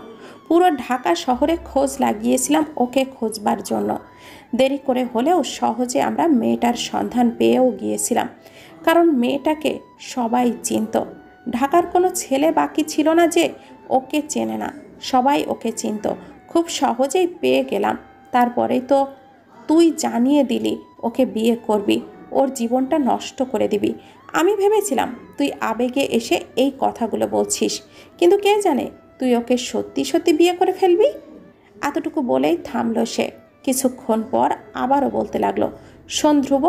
পুরো ঢাকা শহরে খোঁজ লাগিয়েছিলাম ওকে খোঁজবার জন্য। দেরি করে হলেও সহজে আমরা মেয়েটার সন্ধান পেয়েও গিয়েছিলাম, কারণ মেয়েটাকে সবাই চিনত। ঢাকার কোনো ছেলে বাকি ছিল না যে ওকে চেনে না, সবাই ওকে চিনত। খুব সহজেই পেয়ে গেলাম। তারপরেই তো তুই জানিয়ে দিলি ওকে বিয়ে করবি, ওর জীবনটা নষ্ট করে দিবি। আমি ভেবেছিলাম তুই আবেগে এসে এই কথাগুলো বলছিস, কিন্তু কে জানে তুই ওকে সত্যি সত্যি বিয়ে করে ফেলবি। এতটুকু বলেই থামল সে। কিছুক্ষণ পর আবারও বলতে লাগলো, শোন ধ্রুব,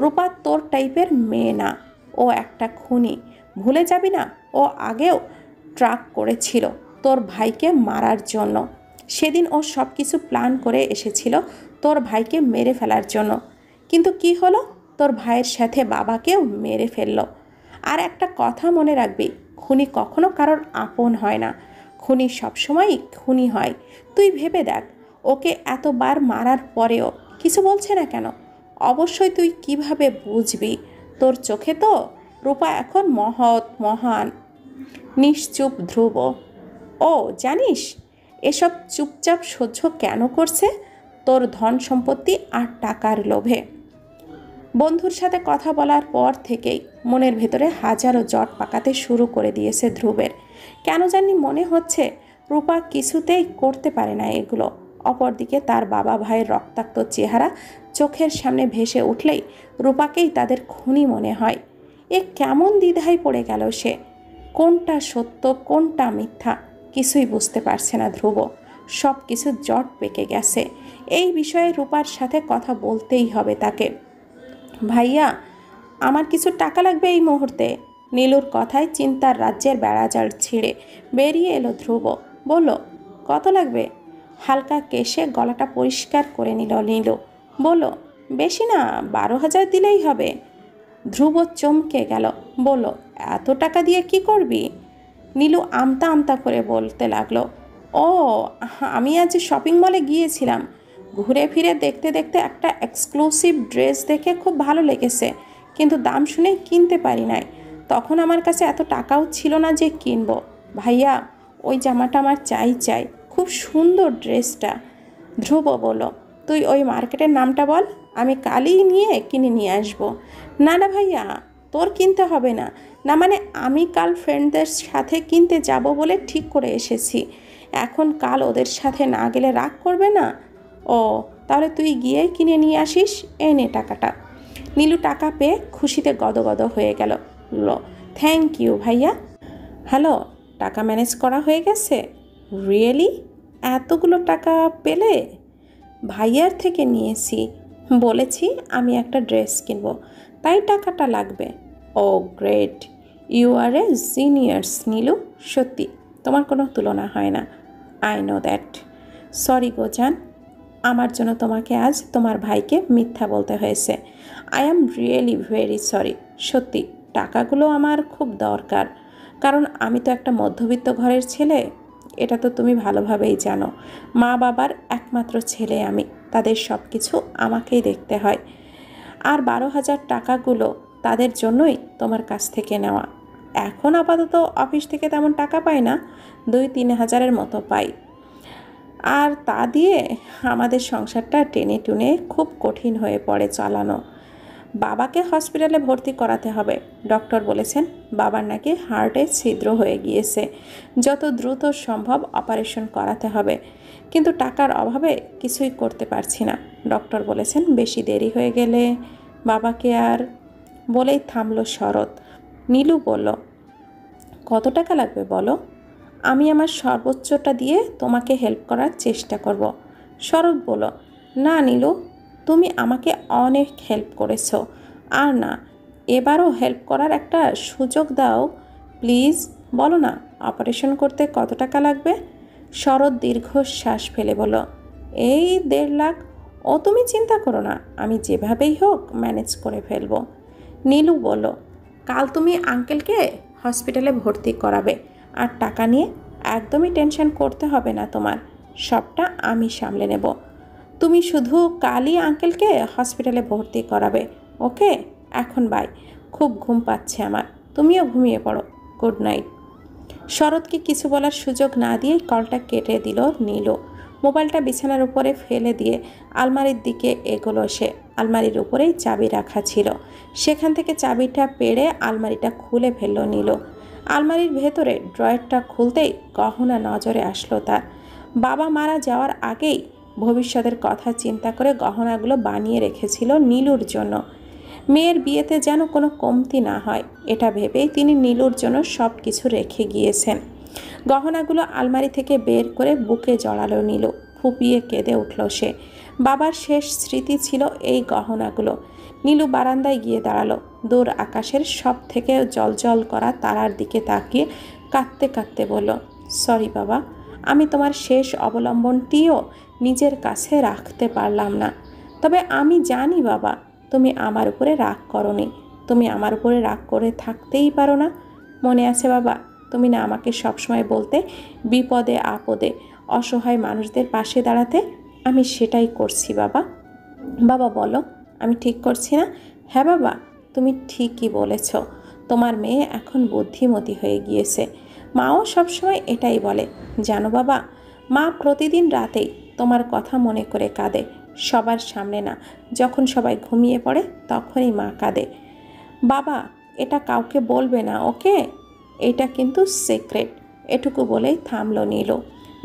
রূপা তোর টাইপের মেয়ে না, ও একটা খুনি। ভুলে যাবি না, ও আগেও ট্রাক করেছিল তোর ভাইকে মারার জন্য। সেদিন ও সব কিছু প্ল্যান করে এসেছিল তোর ভাইকে মেরে ফেলার জন্য, কিন্তু কি হলো, তোর ভাইয়ের সাথে বাবাকেও মেরে ফেললো। আর একটা কথা মনে রাখবি, খুনি কখনো কারোর আপন হয় না, খুনি সবসময়ই খুনি হয়। তুই ভেবে দেখ, ওকে এতবার মারার পরেও কিছু বলছে না কেন? অবশ্যই তুই কিভাবে বুঝবি? তোর চোখে তো রূপা এখন মহৎ, মহান। নিশ্চুপ ধ্রুব। ও জানিস এসব চুপচাপ সহ্য কেন করছে? তোর ধন সম্পত্তি আর টাকার লোভে। বন্ধুর সাথে কথা বলার পর থেকেই মনের ভেতরে হাজারো জট পাকাতে শুরু করে দিয়েছে ধ্রুবের। কেন জানি মনে হচ্ছে রূপা কিছুতেই করতে পারে না এগুলো। অপরদিকে তার বাবা ভাইয়ের রক্তাক্ত চেহারা চোখের সামনে ভেসে উঠলেই রূপাকেই তাদের খুনি মনে হয়। এ কেমন দ্বিধায় পড়ে গেল সে। কোনটা সত্য কোনটা মিথ্যা কিছুই বুঝতে পারছে না ধ্রুব। সব কিছু জট পেকে গেছে। এই বিষয়ে রূপার সাথে কথা বলতেই হবে তাকে। ভাইয়া, আমার কিছু টাকা লাগবে এই মুহূর্তে। নীলুর কথায় চিন্তার রাজ্যের বেড়াজাল ছিঁড়ে বেরিয়ে এলো ধ্রুব। বলল, কত লাগবে? হালকা কেশে গলাটা পরিষ্কার করে নিল নীলু। বলল, বেশি না, 12,000 দিলেই হবে। ধ্রুব চমকে গেল। বলল, এত টাকা দিয়ে কি করবি? নীলু আমতা আমতা করে বলতে লাগলো, ও আমি আজ শপিং মলে গিয়েছিলাম, ঘুরে ফিরে দেখতে দেখতে একটা এক্সক্লুসিভ ড্রেস দেখে খুব ভালো লেগেছে, কিন্তু দাম শুনে কিনতে পারি নাই। তখন আমার কাছে এত টাকাও ছিল না যে কিনবো। ভাইয়া, ওই জামাটা আমার চাই চাই, খুব সুন্দর ড্রেসটা। ধ্রুব বলল, তুই ওই মার্কেটের নামটা বল, আমি কালই নিয়ে কিনে নিয়ে আসবো। না না ভাইয়া, তোর কিনতে হবে না। না মানে আমি কাল ফ্রেন্ডদের সাথে কিনতে যাব বলে ঠিক করে এসেছি। এখন কাল ওদের সাথে না গেলে রাগ করবে না? ও, তাহলে তুই গিয়েই কিনে নিয়ে আসিস। এই নে টাকাটা। নীলু টাকা পেয়ে খুশিতে গদগদ হয়ে গেল। থ্যাংক ইউ ভাইয়া। হ্যালো, টাকা ম্যানেজ করা হয়ে গেছে? রিয়েলি? এতগুলো টাকা পেলে? ভাইয়ার থেকে নিয়েছি, বলেছি আমি একটা ড্রেস কিনবো, তাই টাকাটা লাগবে। ও গ্রেট, ইউ আর এ জিনিয়ার্স নীলু। সত্যি তোমার কোনো তুলনা হয় না। I know that. সরি গো জান, আমার জন্য তোমাকে আজ তোমার ভাইকে মিথ্যা বলতে হয়েছে। I am really very sorry. সত্যি টাকাগুলো আমার খুব দরকার, কারণ আমি তো একটা মধ্যবিত্ত ঘরের ছেলে, এটা তো তুমি ভালোভাবেই জানো। মা বাবার একমাত্র ছেলে আমি, তাদের সব কিছু আমাকেই দেখতে হয়। আর 12,000 টাকাগুলো তাদের জন্যই তোমার কাছ থেকে নেওয়া। এখন আপাতত অফিস থেকে তেমন টাকা পাই না, 2-3 হাজারের মতো পাই। আর তা দিয়ে আমাদের সংসারটা টেনে টুনে খুব কঠিন হয়ে পড়ে চালানো। বাবাকে হসপিটালে ভর্তি করাতে হবে। ডক্টর বলেছেন বাবার নাকি হার্টে ছিদ্র হয়ে গিয়েছে, যত দ্রুত সম্ভব অপারেশন করাতে হবে। কিন্তু টাকার অভাবে কিছুই করতে পারছি না। ডক্টর বলেছেন বেশি দেরি হয়ে গেলে বাবাকে আর। বলেই থামলো শরৎ। নীলু বলল, কত টাকা লাগবে বলো, আমি আমার সর্বোচ্চটা দিয়ে তোমাকে হেল্প করার চেষ্টা করব। শরৎ বলল, না নীলু, তুমি আমাকে অনেক হেল্প করেছো, আর না, এবারও হেল্প করার একটা সুযোগ দাও প্লিজ। বলো না, অপারেশন করতে কত টাকা লাগবে? শরৎ দীর্ঘশ্বাস ফেলে বলল, এই 1.5 লাখ। ও তুমি চিন্তা করো না, আমি যেভাবেই হোক ম্যানেজ করে ফেলবো। নীলু বলল, কাল তুমি আঙ্কেলকে হসপিটালে ভর্তি করাবে, আর টাকা নিয়ে একদমই টেনশন করতে হবে না তোমার, সবটা আমি সামলে নেব। তুমি শুধু কালই আঙ্কেলকে হসপিটালে ভর্তি করাবে, ওকে? এখন বাই, খুব ঘুম পাচ্ছে আমার, তুমিও ঘুমিয়ে পড়ো। Good night. শরৎকে কিছু বলার সুযোগ না দিয়েই কলটা কেটে দিল নীলু। মোবাইলটা বিছানার উপরে ফেলে দিয়ে আলমারির দিকে এগোলো সে। আলমারির উপরেই চাবি রাখা ছিল, সেখান থেকে চাবিটা পেড়ে আলমারিটা খুলে ফেলল নীলু। আলমারির ভেতরে ড্রয়ারটা খুলতেই গহনা নজরে আসলো তার। বাবা মারা যাওয়ার আগেই ভবিষ্যতের কথা চিন্তা করে গহনাগুলো বানিয়ে রেখেছিল নীলুর জন্য। মেয়ের বিয়েতে যেন কোনো কমতি না হয়, এটা ভেবেই তিনি নীলুর জন্য সব কিছু রেখে গিয়েছেন। গহনাগুলো আলমারি থেকে বের করে বুকে জড়ালো নীলু। ফুপিয়ে কেঁদে উঠল সে। বাবার শেষ স্মৃতি ছিল এই গহনাগুলো। নীলু বারান্দায় গিয়ে দাঁড়ালো। দূর আকাশের সব থেকে জ্বলজ্বল করা তারার দিকে তাকিয়ে কাঁদতে কাঁদতে বলল, সরি বাবা, আমি তোমার শেষ অবলম্বনটিও নিজের কাছে রাখতে পারলাম না। তবে আমি জানি বাবা, তুমি আমার উপরে রাগ করনি। তুমি আমার উপরে রাগ করে থাকতেই পারো না। মনে আছে বাবা, তুমি না আমাকে সবসময় বলতে বিপদে আপদে অসহায় মানুষদের পাশে দাঁড়াতে? আমি সেটাই করছি বাবা। বাবা বলো, আমি ঠিক করছি না? হ্যাঁ বাবা, তুমি ঠিকই বলেছ। তোমার মেয়ে এখন বুদ্ধিমতী হয়ে গিয়েছে। মাও সবসময় এটাই বলে। জানো বাবা, মা প্রতিদিন রাতেই তোমার কথা মনে করে কাঁদে। সবার সামনে না, যখন সবাই ঘুমিয়ে পড়ে তখনই মা কাঁদে। বাবা, এটা কাউকে বলবে না, ওকে? এটা কিন্তু সিক্রেট। এটুকু বলেই থামলো নীলু।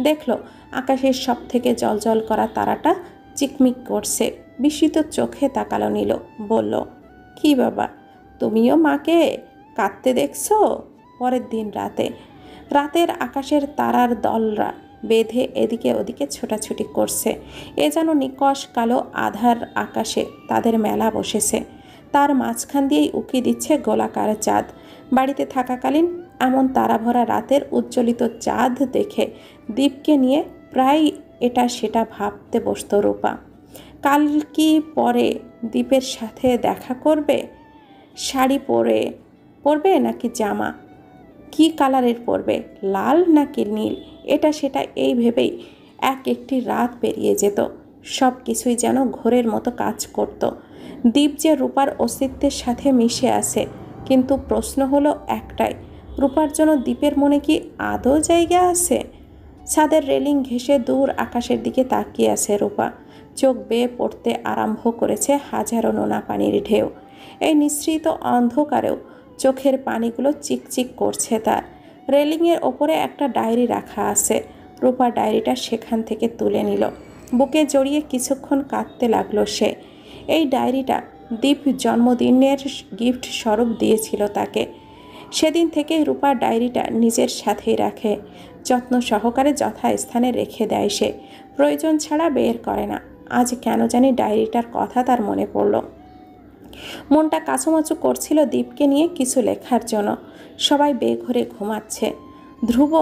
দেখলো আকাশের সব থেকে জ্বলজ্বল করা তারাটা চিকমিক করছে। বিস্মিত চোখে তাকালো নীলু। বলল, কি বাবা, তুমিও মাকে কাঁদতে দেখছো? পরের দিন রাতের আকাশের তারার দলরা বেঁধে এদিকে ওদিকে ছোটাছুটি করছে। এ যেন নিকষ কালো আধার আকাশে তাদের মেলা বসেছে। তার মাঝখান দিয়েই উকি দিচ্ছে গোলাকার চাঁদ। বাড়িতে থাকাকালীন এমন তারাভরা রাতের উজ্জ্বলিত চাঁদ দেখে দীপকে নিয়ে প্রায় এটা সেটা ভাবতে বসত রূপা। কাল কি পরে দীপের সাথে দেখা করবে? শাড়ি পরবে নাকি জামা? কি কালারের পরবে? লাল নাকি নীল? এটা সেটা এই ভেবেই একটি রাত পেরিয়ে যেত। সব কিছুই যেন ঘোরের মতো কাজ করত। দীপ যে রূপার অস্তিত্বের সাথে মিশে আছে, কিন্তু প্রশ্ন হলো একটাই, রূপার জন্য দীপের মনে কি আদৌ জায়গা আছে? ছাদের রেলিং ঘেঁষে দূর আকাশের দিকে তাকিয়ে আছে রূপা। চোখ বেয়ে পড়তে আরম্ভ করেছে হাজারো নোনা পানির ঢেউ। এই নিঃসৃত অন্ধকারেও চোখের পানিগুলো চিকচিক করছে তার। রেলিংয়ের ওপরে একটা ডায়েরি রাখা আছে। রূপা ডায়েরিটা সেখান থেকে তুলে নিল। বুকে জড়িয়ে কিছুক্ষণ কাঁদতে লাগলো সে। এই ডায়েরিটা দীপ জন্মদিনের গিফট স্বরূপ দিয়েছিল তাকে। সেদিন থেকে রূপা ডায়েরিটা নিজের সাথেই রাখে। যত্ন সহকারে যথাস্থানে রেখে দেয় সে। প্রয়োজন ছাড়া বের করে না। আজ কেন জানি ডায়েরিটার কথা তার মনে পড়ল। মনটা কাঁচুমাচু করছিল দীপকে নিয়ে কিছু লেখার জন্য। সবাই বেঘরে ঘুমাচ্ছে, ধ্রুব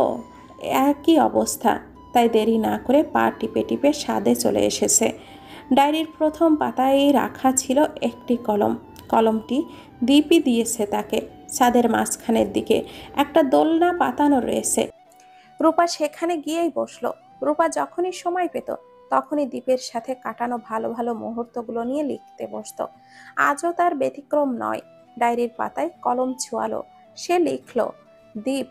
একই অবস্থা। তাই দেরি না করে পা টিপে টিপে ছাদে চলে এসেছে। ডায়েরির প্রথম পাতায় রাখা ছিল একটি কলম। কলমটি দীপই দিয়েছে তাকে। ছাদের মাঝখানের দিকে একটা দোলনা পাতানো রয়েছে। রূপা সেখানে গিয়েই বসলো। রূপা যখনই সময় পেত তখনই দীপের সাথে কাটানো ভালো ভালো মুহূর্তগুলো নিয়ে লিখতে বসতো। আজও তার ব্যতিক্রম নয়। ডায়েরির পাতায় কলম ছোঁয়ালো। সে লিখল, দীপ,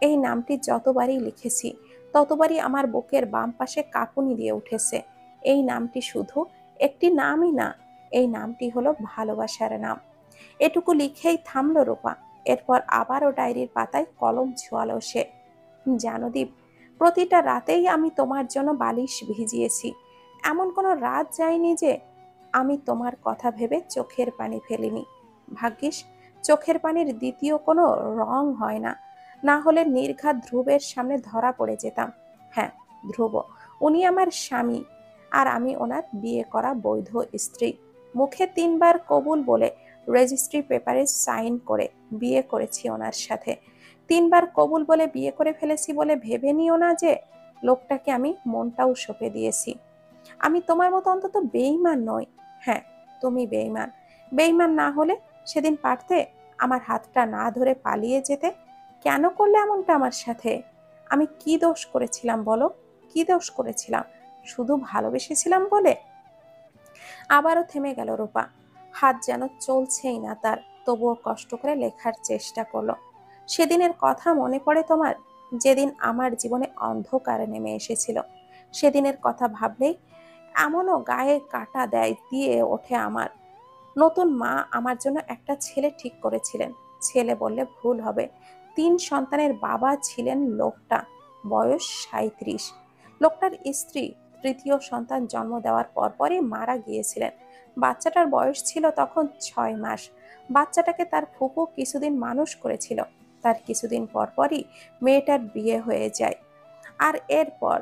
এই নামটি যতবারই লিখেছি ততবারই আমার বুকের বাম পাশে কাঁপুনি দিয়ে উঠেছে। এই নামটি শুধু একটি নামই না, এই নামটি হলো ভালোবাসার নাম। এটুকু লিখেই থামলো রূপা। এরপর আবারও ডায়েরির পাতায় কলম ছোঁয়ালো সে। জানো দীপ, প্রতিটা রাতেই আমি তোমার জন্য বালিশ ভিজিয়েছি। এমন কোনো রাত যায়নি যে আমি তোমার কথা ভেবে চোখের পানি ফেলিনি। ভাগ্যিস চোখের পানির দ্বিতীয় কোনো রং হয় না, না হলে নির্ঘাত ধ্রুবের সামনে ধরা পড়ে যেতাম। হ্যাঁ, ধ্রুব, উনি আমার স্বামী, আর আমি ওনার বিয়ে করা বৈধ স্ত্রী। মুখে 3বার কবুল বলে রেজিস্ট্রি পেপারে সাইন করে বিয়ে করেছি ওনার সাথে। 3বার কবুল বলে বিয়ে করে ফেলেছি বলে ভেবে নিও না যে লোকটাকে আমি মনটাও সঁপে দিয়েছি। আমি তোমার মতো অন্তত বেঈমান নই। হ্যাঁ, তুমি বেঈমান। বেঈমান না হলে সেদিন পারতে আমার হাতটা না ধরে পালিয়ে যেতে? কেন করলে এমনটা আমার সাথে? আমি কি দোষ করেছিলাম বলো? কি দোষ করেছিলাম? শুধু ভালোবেসেছিলাম বলে? আবারও থেমে গেল রূপা। হাত যেন চলছেই না তার। তবুও কষ্ট করে লেখার চেষ্টা করলো। সেদিনের কথা মনে পড়ে তোমার, যেদিন আমার জীবনে অন্ধকার নেমে এসেছিল? সেদিনের কথা ভাবলেই এমনও গায়ে কাটা দেয় দিয়ে ওঠে আমার। নতুন মা আমার জন্য একটা ছেলে ঠিক করেছিলেন। ছেলে বললে ভুল হবে, 3 সন্তানের বাবা ছিলেন লোকটা। বয়স 37। লোকটার স্ত্রী তৃতীয় সন্তান জন্ম দেওয়ার পরপরই মারা গিয়েছিলেন। বাচ্চাটার বয়স ছিল তখন 6 মাস। বাচ্চাটাকে তার ফুপু কিছুদিন মানুষ করেছিল। তার কিছুদিন পরপরই মেয়েটার বিয়ে হয়ে যায়। আর এরপর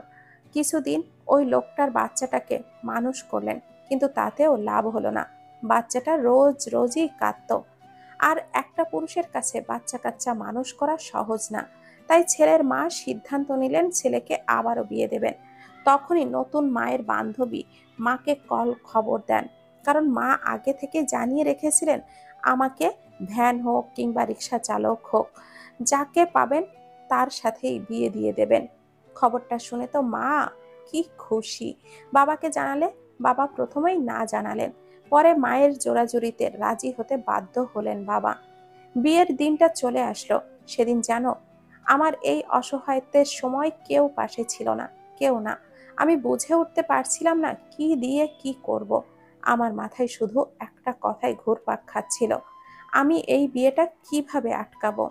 কিছুদিন ওই লোকটার বাচ্চাটাকে মানুষ করলেন, কিন্তু তাতেও লাভ হলো না। বাচ্চাটা রোজ রোজই কাঁদতো। আর একটা পুরুষের কাছে বাচ্চা কাচ্চা মানুষ করা সহজ না। তাই ছেলের মা সিদ্ধান্ত নিলেন ছেলেকে আবারও বিয়ে দেবেন। তখনই নতুন মায়ের বান্ধবী মাকে খবর দেন, কারণ মা আগে থেকে জানিয়ে রেখেছিলেন আমাকে ভ্যান হোক কিংবা রিক্সা চালক হোক, যাকে পাবেন তার সাথেই বিয়ে দিয়ে দেবেন। খবরটা শুনে তো মা কি খুশি। বাবাকে জানালে বাবা প্রথমেই না জানালেন, পরে মায়ের জোরাজুরিতে রাজি হতে বাধ্য হলেন বাবা। বিয়ের দিনটা চলে আসলো। সেদিন জানো, আমার এই অসহায়ত্বের সময় কেউ পাশে ছিল না, কেউ না। আমি বুঝে উঠতে পারছিলাম না কি দিয়ে কি করব। আমার মাথায় শুধু একটা কথাই ঘুরপাক খাচ্ছিল, আমি এই বিয়েটা কিভাবে আটকাবো।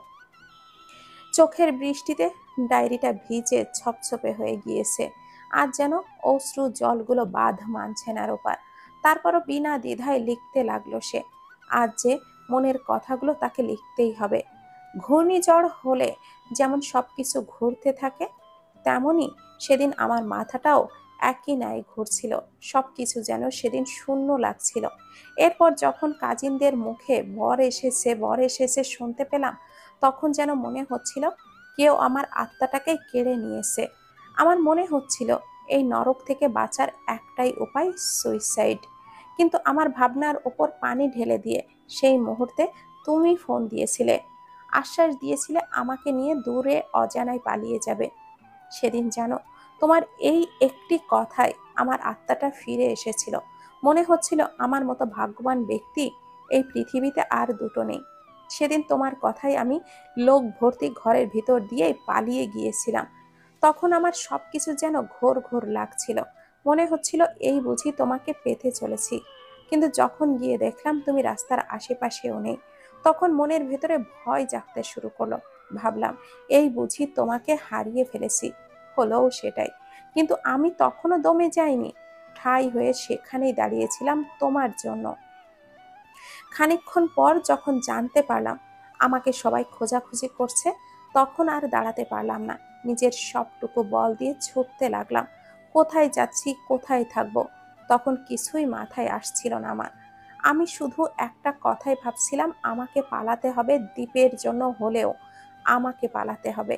চোখের বৃষ্টিতে ডায়েরিটা ভিজে ছপছপে হয়ে গিয়েছে। আজ যেন অশ্রু জলগুলো বাঁধ মানছে না রূপার। তারপরও বিনা দ্বিধায় লিখতে লাগলো সে। আজ যে মনের কথাগুলো তাকে লিখতেই হবে। ঘূর্ণিঝড় হলে যেমন সবকিছু ঘুরতে থাকে, তেমনি সেদিন আমার মাথাটাও একই ন্যায় ঘুরছিল। সবকিছু যেন সেদিন শূন্য লাগছিল। এরপর যখন কাজিনদের মুখে বর এসেছে শুনতে পেলাম, তখন যেন মনে হচ্ছিল কেউ আমার আত্মাটাকে কেড়ে নিয়েছে। আমার মনে হচ্ছিল এই নরক থেকে বাঁচার একটাই উপায়, সুইসাইড। কিন্তু আমার ভাবনার ওপর পানি ঢেলে দিয়ে সেই মুহূর্তে তুমি ফোন দিয়েছিলে, আশ্বাস দিয়েছিলে আমাকে নিয়ে দূরে অজানায় পালিয়ে যাবে। সেদিন জানো, তোমার এই একটি কথায় আমার আত্মাটা ফিরে এসেছিল। মনে হচ্ছিল আমার মতো ভাগ্যবান ব্যক্তি এই পৃথিবীতে আর দুটো নেই। সেদিন তোমার কথায় আমি লোক ভর্তি ঘরের ভিতর দিয়ে পালিয়ে গিয়েছিলাম। তখন আমার সবকিছু যেন ঘোর ঘোর লাগছিল। মনে হচ্ছিল এই বুঝি তোমাকে পেতে চলেছি। কিন্তু যখন গিয়ে দেখলাম তুমি রাস্তার আশেপাশেও নেই, তখন মনের ভেতরে ভয় জাগতে শুরু করলো। ভাবলাম এই বুঝি তোমাকে হারিয়ে ফেলেছি। হলোও সেটাই। কিন্তু আমি তখনও দমে যাইনি। ঠাই হয়ে সেখানেই দাঁড়িয়েছিলাম তোমার জন্য। খানিকক্ষণ পর যখন জানতে পারলাম আমাকে সবাই খোঁজাখুঁজি করছে, তখন আর দাঁড়াতে পারলাম না। নিজের সবটুকু বল দিয়ে ছুটতে লাগলাম। কোথায় যাচ্ছি, কোথায় থাকবো, তখন কিছুই মাথায় আসছিল না আমার। আমি শুধু একটা কথাই ভাবছিলাম, আমাকে পালাতে হবে, দ্বীপের জন্য হলেও আমাকে পালাতে হবে।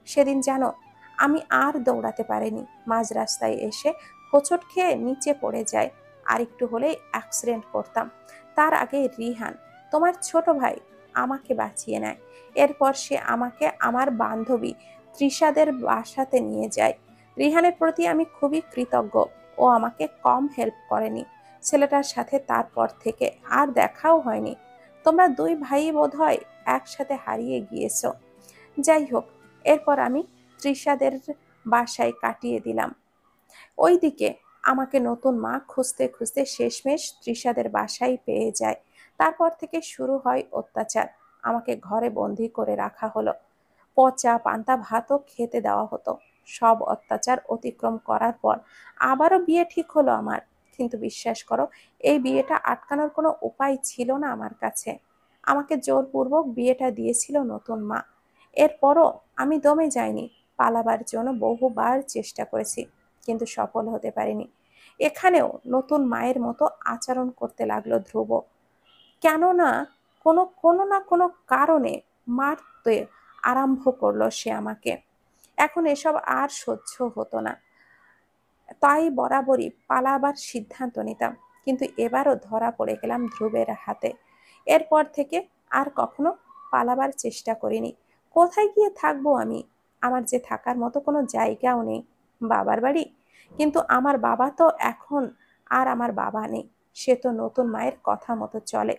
সেদিন জানো, আমি আর দৌড়াতে পারিনি। মাঝ রাস্তায় এসে হোঁচট খেয়ে নিচে পড়ে যায়। আর একটু হলেই অ্যাক্সিডেন্ট করতাম। তার আগে রিহান, তোমার ছোট ভাই, আমাকে বাঁচিয়ে নেয়। এরপর সে আমাকে আমার বান্ধবী তৃষাদের বাসাতে নিয়ে যায়। রিহানের প্রতি আমি খুবই কৃতজ্ঞ। ও আমাকে কম হেল্প করেনি। ছেলেটার সাথে তারপর থেকে আর দেখাও হয়নি। তোমরা দুই ভাই বোধহয় একসাথে হারিয়ে গিয়েছো। যাই হোক, এরপর আমি তৃষাদের বাসায় কাটিয়ে দিলাম। ওইদিকে আমাকে নতুন মা খুঁজতে খুঁজতে শেষমেশ তৃষাদের বাসায় পেয়ে যায়। তারপর থেকে শুরু হয় অত্যাচার। আমাকে ঘরে বন্দি করে রাখা হলো। পচা পান্তা ভাতও খেতে দেওয়া হতো। সব অত্যাচার অতিক্রম করার পর আবারও বিয়ে ঠিক হলো আমার। কিন্তু বিশ্বাস করো, এই বিয়েটা আটকানোর কোনো উপায় ছিল না আমার কাছে। আমাকে জোরপূর্বক বিয়েটা দিয়েছিল নতুন মা। এরপরও আমি দমে যাইনি। পালাবার জন্য বহুবার চেষ্টা করেছি, কিন্তু সফল হতে পারিনি। এখানেও নতুন মায়ের মতো আচরণ করতে লাগলো ধ্রুব। কেননা কোনো কোনো না কোনো কারণে মারতে আরম্ভ করলো সে আমাকে। এখন এসব আর সহ্য হতো না। তাই বরাবরই পালাবার সিদ্ধান্ত নিতাম। কিন্তু এবারও ধরা পড়ে গেলাম ধ্রুবের হাতে। এরপর থেকে আর কখনো পালাবার চেষ্টা করিনি। কোথায় গিয়ে থাকবো আমি? আমার যে থাকার মতো কোনো জায়গাও নেই। বাবার বাড়ি? কিন্তু আমার বাবা তো এখন আর আমার বাবা নেই। সে তো নতুন মায়ের কথা মতো চলে।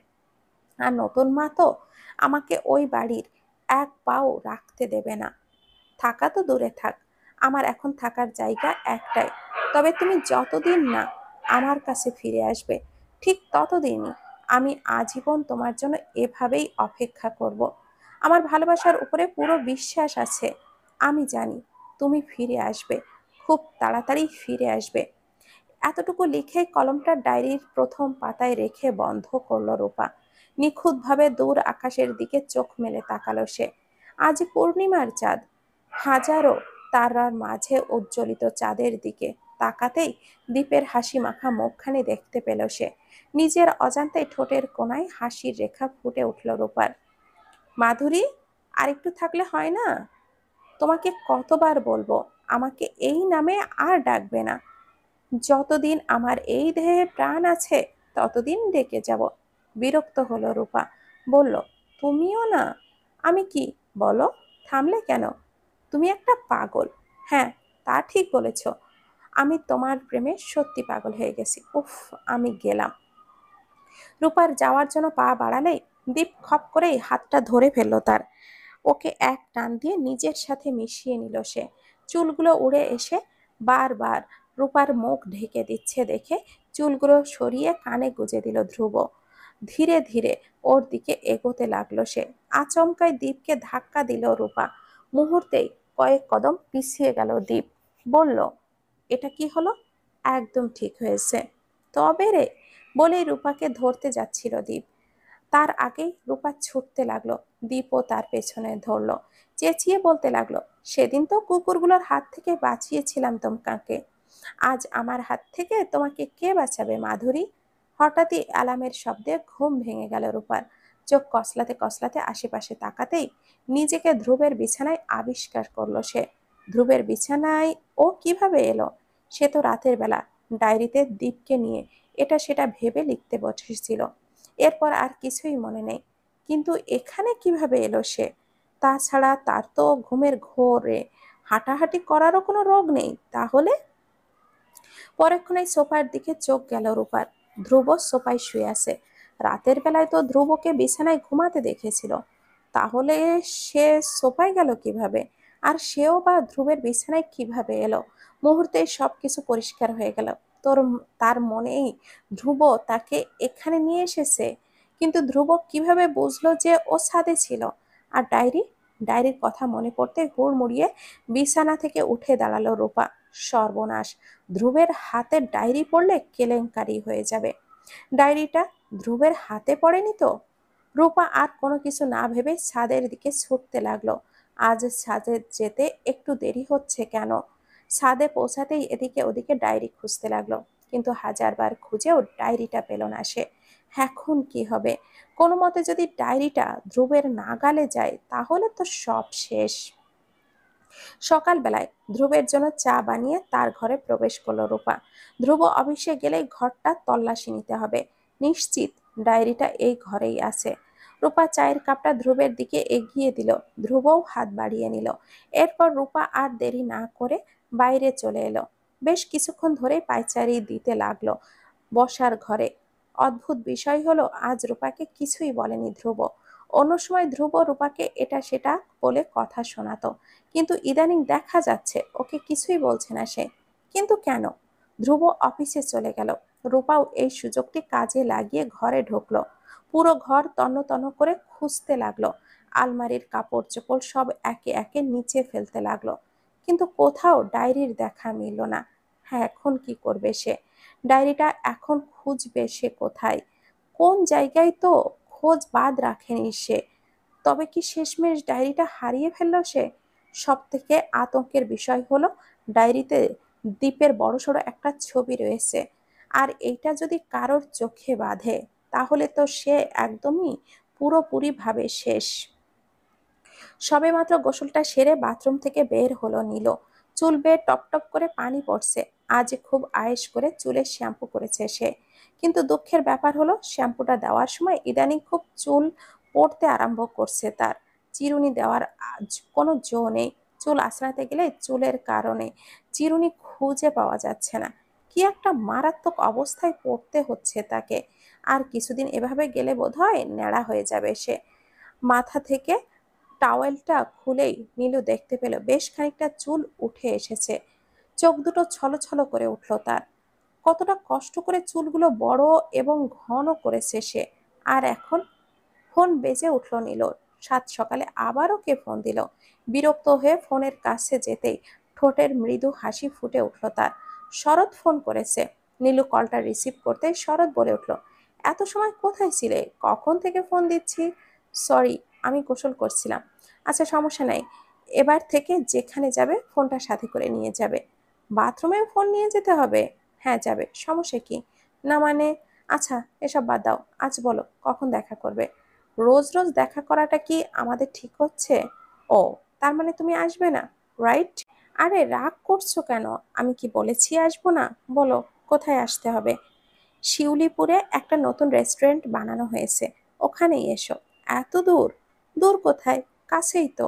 আর নতুন মা তো আমাকে ওই বাড়ির এক পাও রাখতে দেবে না। থাকা তো দূরে থাক, আমার এখন থাকার জায়গা একটাই। তবে তুমি যতদিন না আমার কাছে ফিরে আসবে, ঠিক ততদিনই আমি আজীবন তোমার জন্য এভাবেই অপেক্ষা করব। আমার ভালোবাসার উপরে পুরো বিশ্বাস আছে। আমি জানি তুমি ফিরে আসবে, খুব তাড়াতাড়ি ফিরে আসবে। এতটুকু লিখে কলমটা ডায়েরির প্রথম পাতায় রেখে বন্ধ করল রূপা। নিখুঁতভাবে দূর আকাশের দিকে চোখ মেলে তাকালো সে। আজ পূর্ণিমার চাঁদ, হাজারো তারার মাঝে উজ্জ্বলিত চাঁদের দিকে তাকাতেই দ্বীপের হাসি মাখা মুখখানি দেখতে পেল সে। নিজের অজান্তে ঠোঁটের কোণায় হাসির রেখা ফুটে উঠল রূপার। মাধুরী, আর একটু থাকলে হয় না? তোমাকে কতবার বলবো আমাকে এই নামে আর ডাকবে না। যতদিন আমার এই দেহে প্রাণ আছে ততদিন ডেকে যাব। বিরক্ত হলো রূপা, বলল, তুমিও না? আমি কি, বলো, থামলে কেন? তুমি একটা পাগল। হ্যাঁ, তা ঠিক বলেছ। আমি তোমার প্রেমে সত্যি পাগল হয়ে গেছি। উফ, আমি গেলাম। রূপার যাওয়ার জন্য পা বাড়ালেই দীপ খপ করেই হাতটা ধরে ফেললো তার। ওকে এক টান দিয়ে নিজের সাথে মিশিয়ে নিল সে। চুলগুলো উড়ে এসে বারবার রূপার মুখ ঢেকে দিচ্ছে দেখে চুলগুলো সরিয়ে কানে গুজে দিল ধ্রুব। ধীরে ধীরে ওর দিকে এগোতে লাগলো সে। আচমকায় দীপকে ধাক্কা দিল রূপা। মুহূর্তেই কয়েক কদম পিছিয়ে গেল দীপ। বলল, এটা কি হলো? একদম ঠিক হয়েছে। তবে রে, বলেই রূপাকে ধরতে যাচ্ছিল দীপ। তার আগেই রূপা ছুটতে লাগলো। দীপও তার পেছনে ধরলো। চেঁচিয়ে বলতে লাগলো, সেদিন তো কুকুরগুলোর হাত থেকে বাঁচিয়েছিলাম তোমাকে, আজ আমার হাত থেকে তোমাকে কে বাঁচাবে মাধুরী? হঠাৎই অ্যালার্মের শব্দে ঘুম ভেঙে গেল রূপার। চোখ কসলাতে কসলাতে আশেপাশে তাকাতেই নিজেকে ধ্রুবের বিছানায় আবিষ্কার করলো সে। ধ্রুবের বিছানায় ও কিভাবে এলো? সে তো রাতের বেলা ডায়েরিতে দীপকে নিয়ে এটা সেটা ভেবে লিখতে বসেছিল। এরপর আর কিছুই মনে নেই। কিন্তু এখানে কিভাবে এলো সে? তাছাড়া তার তো ঘুমের ঘোরে হাঁটাহাঁটি করারও কোনো রোগ নেই। তাহলে পরক্ষণেই সোফার দিকে চোখ গেল রূপার। ধ্রুব সোফায় শুয়ে আছে। রাতের বেলায় তো ধ্রুবকে বিছানায় ঘুমাতে দেখেছিল। তাহলে সে সোফায় গেল কিভাবে? আর সেও বা ধ্রুবের বিছানায় কিভাবে এলো? মুহূর্তেই সবকিছু পরিষ্কার হয়ে গেল। তোর তার মনেই ধ্রুব তাকে এখানে নিয়ে এসেছে। কিন্তু ধ্রুব কিভাবে বুঝলো যে ও ছাদে ছিল? আর ডায়েরির কথা মনে পড়তে হুড়মুড়িয়ে বিছানা থেকে উঠে দাঁড়ালো রূপা। সর্বনাশ, ধ্রুবের হাতে ডায়েরি পড়লে কেলেঙ্কারি হয়ে যাবে। ডায়েরিটা ধ্রুবের হাতে পড়েনি তো? রূপা আর কোনো কিছু না ভেবে ছাদের দিকে ছুটতে লাগলো। আজ ছাদে যেতে একটু দেরি হচ্ছে কেন? ছাদে পৌঁছাতেই এদিকে ওদিকে ডায়েরি খুঁজতে লাগলো। কিন্তু হাজারবার খুঁজেও ডায়েরিটা পেল না সে। এখন কি হবে? কোনো মতে যদি ডায়েরিটা ধ্রুবের নাগালে যায় তাহলে তো সব শেষ। সকালবেলায় ধ্রুবের জন্য চা বানিয়ে তার ঘরে প্রবেশ করলো রূপা। ধ্রুব অফিসে গেলেই ঘরটা তল্লাশি নিতে হবে। নিশ্চিত ডায়েরিটা এই ঘরেই আছে। রূপা চায়ের কাপটা ধ্রুবের দিকে এগিয়ে দিল। ধ্রুবও হাত বাড়িয়ে নিল। এরপর রূপা আর দেরি না করে বাইরে চলে এলো। বেশ কিছুক্ষণ ধরে পায়চারি দিতে লাগলো বসার ঘরে। অদ্ভুত বিষয় হলো, আজ রূপাকে কিছুই বলেনি ধ্রুব। অন্য সময় ধ্রুব রূপাকে এটা সেটা বলে কথা শোনাতো, কিন্তু ইদানিং দেখা যাচ্ছে ওকে কিছুই বলছে না সে। কিন্তু কেন? ধ্রুব অফিসে চলে গেল। রূপাও এই সুযোগটি কাজে লাগিয়ে ঘরে ঢুকলো। পুরো ঘর তন্ন তন্ন করে খুঁজতে লাগলো। আলমারির কাপড় চোপড় সব একে একে নিচে ফেলতে লাগলো। কিন্তু কোথাও ডায়েরির দেখা মিলল না। হ্যাঁ, এখন কি করবে সে? ডায়েরিটা এখন খুঁজবে সে কোথায়? কোন জায়গায় তো খোঁজ বাদ রাখেনি সে। তবে কি শেষমেশ ডায়েরিটা হারিয়ে ফেললো সে? সব থেকে আতঙ্কের বিষয় হলো, ডায়েরিতে দ্বীপের বড়সড় একটা ছবি রয়েছে। আর এইটা যদি কারোর চোখে বাঁধে তাহলে তো সে একদমই পুরোপুরি ভাবে শেষ। সবেমাত্র গোসলটা সেরে বাথরুম থেকে বের হলো নীল। চুল বেয়ে টপ টপ করে পানি পড়ছে। আজ খুব আয়েশ করে চুলে শ্যাম্পু করেছে সে। কিন্তু দুঃখের ব্যাপার হলো, শ্যাম্পুটা দেওয়ার সময় ইদানিং খুব চুল পড়তে আরম্ভ করছে তার। চিরুনি দেওয়ার আজ কোনো জো নেই। চুল আঁচড়াতে গেলে চুলের কারণে চিরুনি খুঁজে পাওয়া যাচ্ছে না। কি একটা মারাত্মক অবস্থায় পড়তে হচ্ছে তাকে। আর কিছুদিন এভাবে গেলে বোধহয় ন্যাড়া হয়ে যাবে সে। মাথা থেকে টাওয়েলটা খুলেই নীলু দেখতে পেল বেশ খানিকটা চুল উঠে এসেছে। চোখ দুটো ছলছল করে উঠল তার। কতটা কষ্ট করে চুলগুলো বড় এবং ঘন করেছে সে। আর এখন ফোন বেজে উঠল নীলুর। সাত সকালে আবারও কে ফোন দিল। বিরক্ত হয়ে ফোনের কাছে যেতেই ঠোঁটের মৃদু হাসি ফুটে উঠল তার। শরৎ ফোন করেছে। নীলু কলটা রিসিভ করতেই শরৎ বলে উঠল, এত সময় কোথায় ছিলে? কখন থেকে ফোন দিচ্ছি। সরি, আমি গোসল করছিলাম। আচ্ছা, সমস্যা নাই। এবার থেকে যেখানে যাবে ফোনটা সাথে করে নিয়ে যাবে। বাথরুমেও ফোন নিয়ে যেতে হবে? হ্যাঁ যাবে, সমস্যা কি? না মানে, আচ্ছা এসব বাদ দাও, আজ বলো কখন দেখা করবে। রোজ রোজ দেখা করাটা কি আমাদের ঠিক হচ্ছে? ও, তার মানে তুমি আসবে না, রাইট? আরে রাগ করছো কেন? আমি কি বলেছি আসবো না? বলো কোথায় আসতে হবে। শিউলিপুরে একটা নতুন রেস্টুরেন্ট বানানো হয়েছে, ওখানেই এসো। এত দূর? দূর কোথায়, কাছেই তো।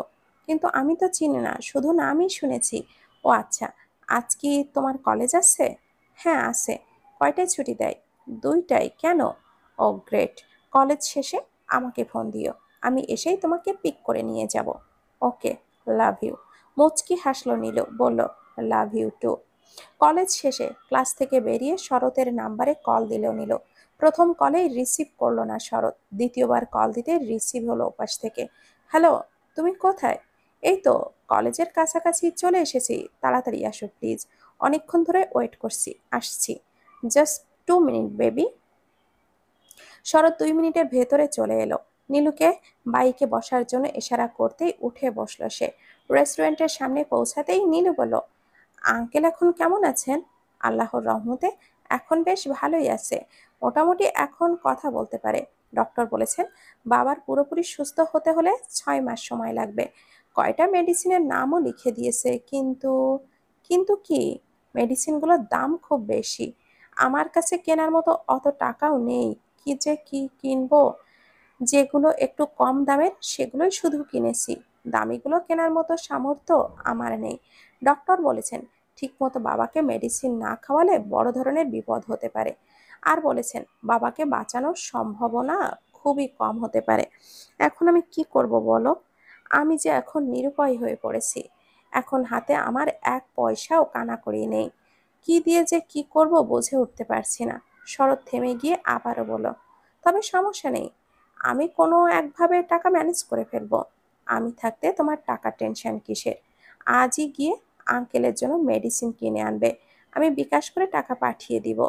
কিন্তু আমি তো চিনি না, শুধু নামই শুনেছি। ও আচ্ছা, আজ কি তোমার কলেজ আছে? হ্যাঁ আছে। কয়টায় ছুটি দেয়? দুইটায়। কেন? ও গ্রেট। কলেজ শেষে আমাকে ফোন দিও, আমি এসেই তোমাকে পিক করে নিয়ে যাব। ওকে, লাভ ইউ। মুচকি হাসলো নীলু, বলল লাভ ইউ টু। কলেজ শেষে ক্লাস থেকে বেরিয়ে শরতের নাম্বারে কল দিল নীলু। প্রথম কলেই রিসিভ করলো না শরৎ। দ্বিতীয়বার কল দিতে রিসিভ হলো ওপাশ থেকে। হ্যালো, তুমি কোথায়? এই তো কলেজের কাছাকাছি চলে এসেছি, তাড়াতাড়ি আসো প্লিজ। অনেকক্ষণ ধরে ওয়েট করছি, আসছি। Just 2 minute baby. শরৎ 2 মিনিটের ভেতরে চলে এলো। নীলুকে বাইকে বসার জন্য ইশারা করতেই উঠে বসলো সে। রেস্টুরেন্টের সামনে পৌঁছাতেই নীলু বলল, আঙ্কেল এখন কেমন আছেন? আল্লাহর রহমতে এখন বেশ ভালোই আছে। মোটামুটি এখন কথা বলতে পারে। ডক্টর বলেছেন বাবার পুরোপুরি সুস্থ হতে হলে 6 মাস সময় লাগবে। কয়টা মেডিসিনের নামও লিখে দিয়েছে, কিন্তু কিন্তু কি? মেডিসিনগুলোর দাম খুব বেশি। আমার কাছে কেনার মতো অত টাকাও নেই। কি যে কি কিনবো। যেগুলো একটু কম দামের সেগুলোই শুধু কিনেছি। দামিগুলো কেনার মতো সামর্থ্য আমার নেই। ডক্টর বলেছেন ঠিকমতো বাবাকে মেডিসিন না খাওয়ালে বড় ধরনের বিপদ হতে পারে। আর বলেছেন বাবাকে বাঁচানোর সম্ভাবনা খুবই কম হতে পারে। এখন আমি কি করব বলো? আমি যে এখন নিরুপায় হয়ে পড়েছি। এখন হাতে আমার এক পয়সাও কানাকড়ি নেই। কি দিয়ে যে কি করব বুঝে উঠতে পারছি না। শরৎ থেমে গিয়ে আবারও বলল, তবে সমস্যা নেই, আমি কোনো একভাবে টাকা ম্যানেজ করে ফেলবো। আমি থাকতে তোমার টাকার টেনশন কিসের? আজই গিয়ে আঙ্কেলের জন্য মেডিসিন কিনে আনবে, আমি বিকাশ করে টাকা পাঠিয়ে দিব।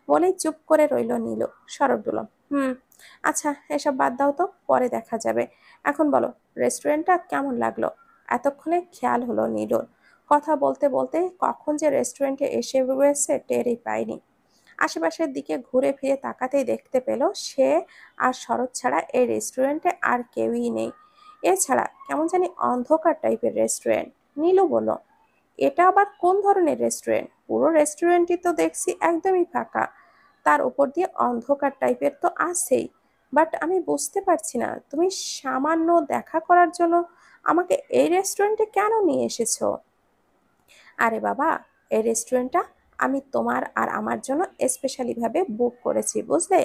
বলেই চুপ করে রইল নীলু। শরৎ বলল, হুম, আচ্ছা এসব বাদ দাও তো, পরে দেখা যাবে। এখন বলো রেস্টুরেন্টটা কেমন লাগলো? এতক্ষণে খেয়াল হলো নীলুর। কথা বলতে বলতে কখন যে রেস্টুরেন্টে এসে বসেছে টেরই পায়নি। আশেপাশের দিকে ঘুরে ফিরে তাকাতেই দেখতে পেল সে আর শরৎ ছাড়া এই রেস্টুরেন্টে আর কেউই নেই। এছাড়া কেমন জানি অন্ধকার টাইপের রেস্টুরেন্ট। নীলু বলল, এটা আবার কোন ধরনের রেস্টুরেন্ট? পুরো রেস্টুরেন্টই তো দেখছি একদমই ফাঁকা। তার উপর দিয়ে অন্ধকার টাইপের তো আছেই। বাট আমি বুঝতে পারছি না তুমি সামান্য দেখা করার জন্য আমাকে এই রেস্টুরেন্টে কেন নিয়ে এসেছো? আরে বাবা, এই রেস্টুরেন্টটা আমি তোমার আর আমার জন্য স্পেশালি ভাবে বুক করেছি, বুঝলে?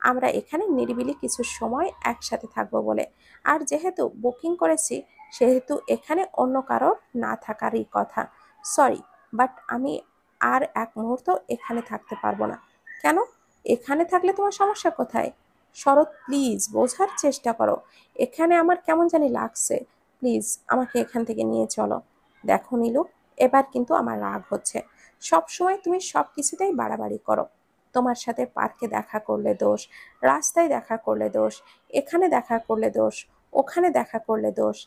আমরা এখানে নিরিবিলি কিছু সময় একসাথে থাকবো বলে। আর যেহেতু বুকিং করেছি, সেহেতু এখানে অন্য কারো না থাকারই কথা। সরি, বাট আমি আর এক মুহূর্ত এখানে থাকতে পারবো না। কেন? এখানে থাকলে তোমার সমস্যা কোথায়? শরৎ প্লিজ বোঝার চেষ্টা করো। এখানে আমার কেমন জানি লাগছে। প্লিজ আমাকে এখান থেকে নিয়ে চলো। দেখো নীলু, এবার কিন্তু আমার রাগ হচ্ছে। সব সময় তুমি সব কিছুতেই বাড়াবাড়ি করো। তোমার সাথে পার্কে দেখা করলে দোষ, রাস্তায় দেখা করলে দোষ, এখানে দেখা করলে দোষ, ওখানে দেখা করলে দোষ।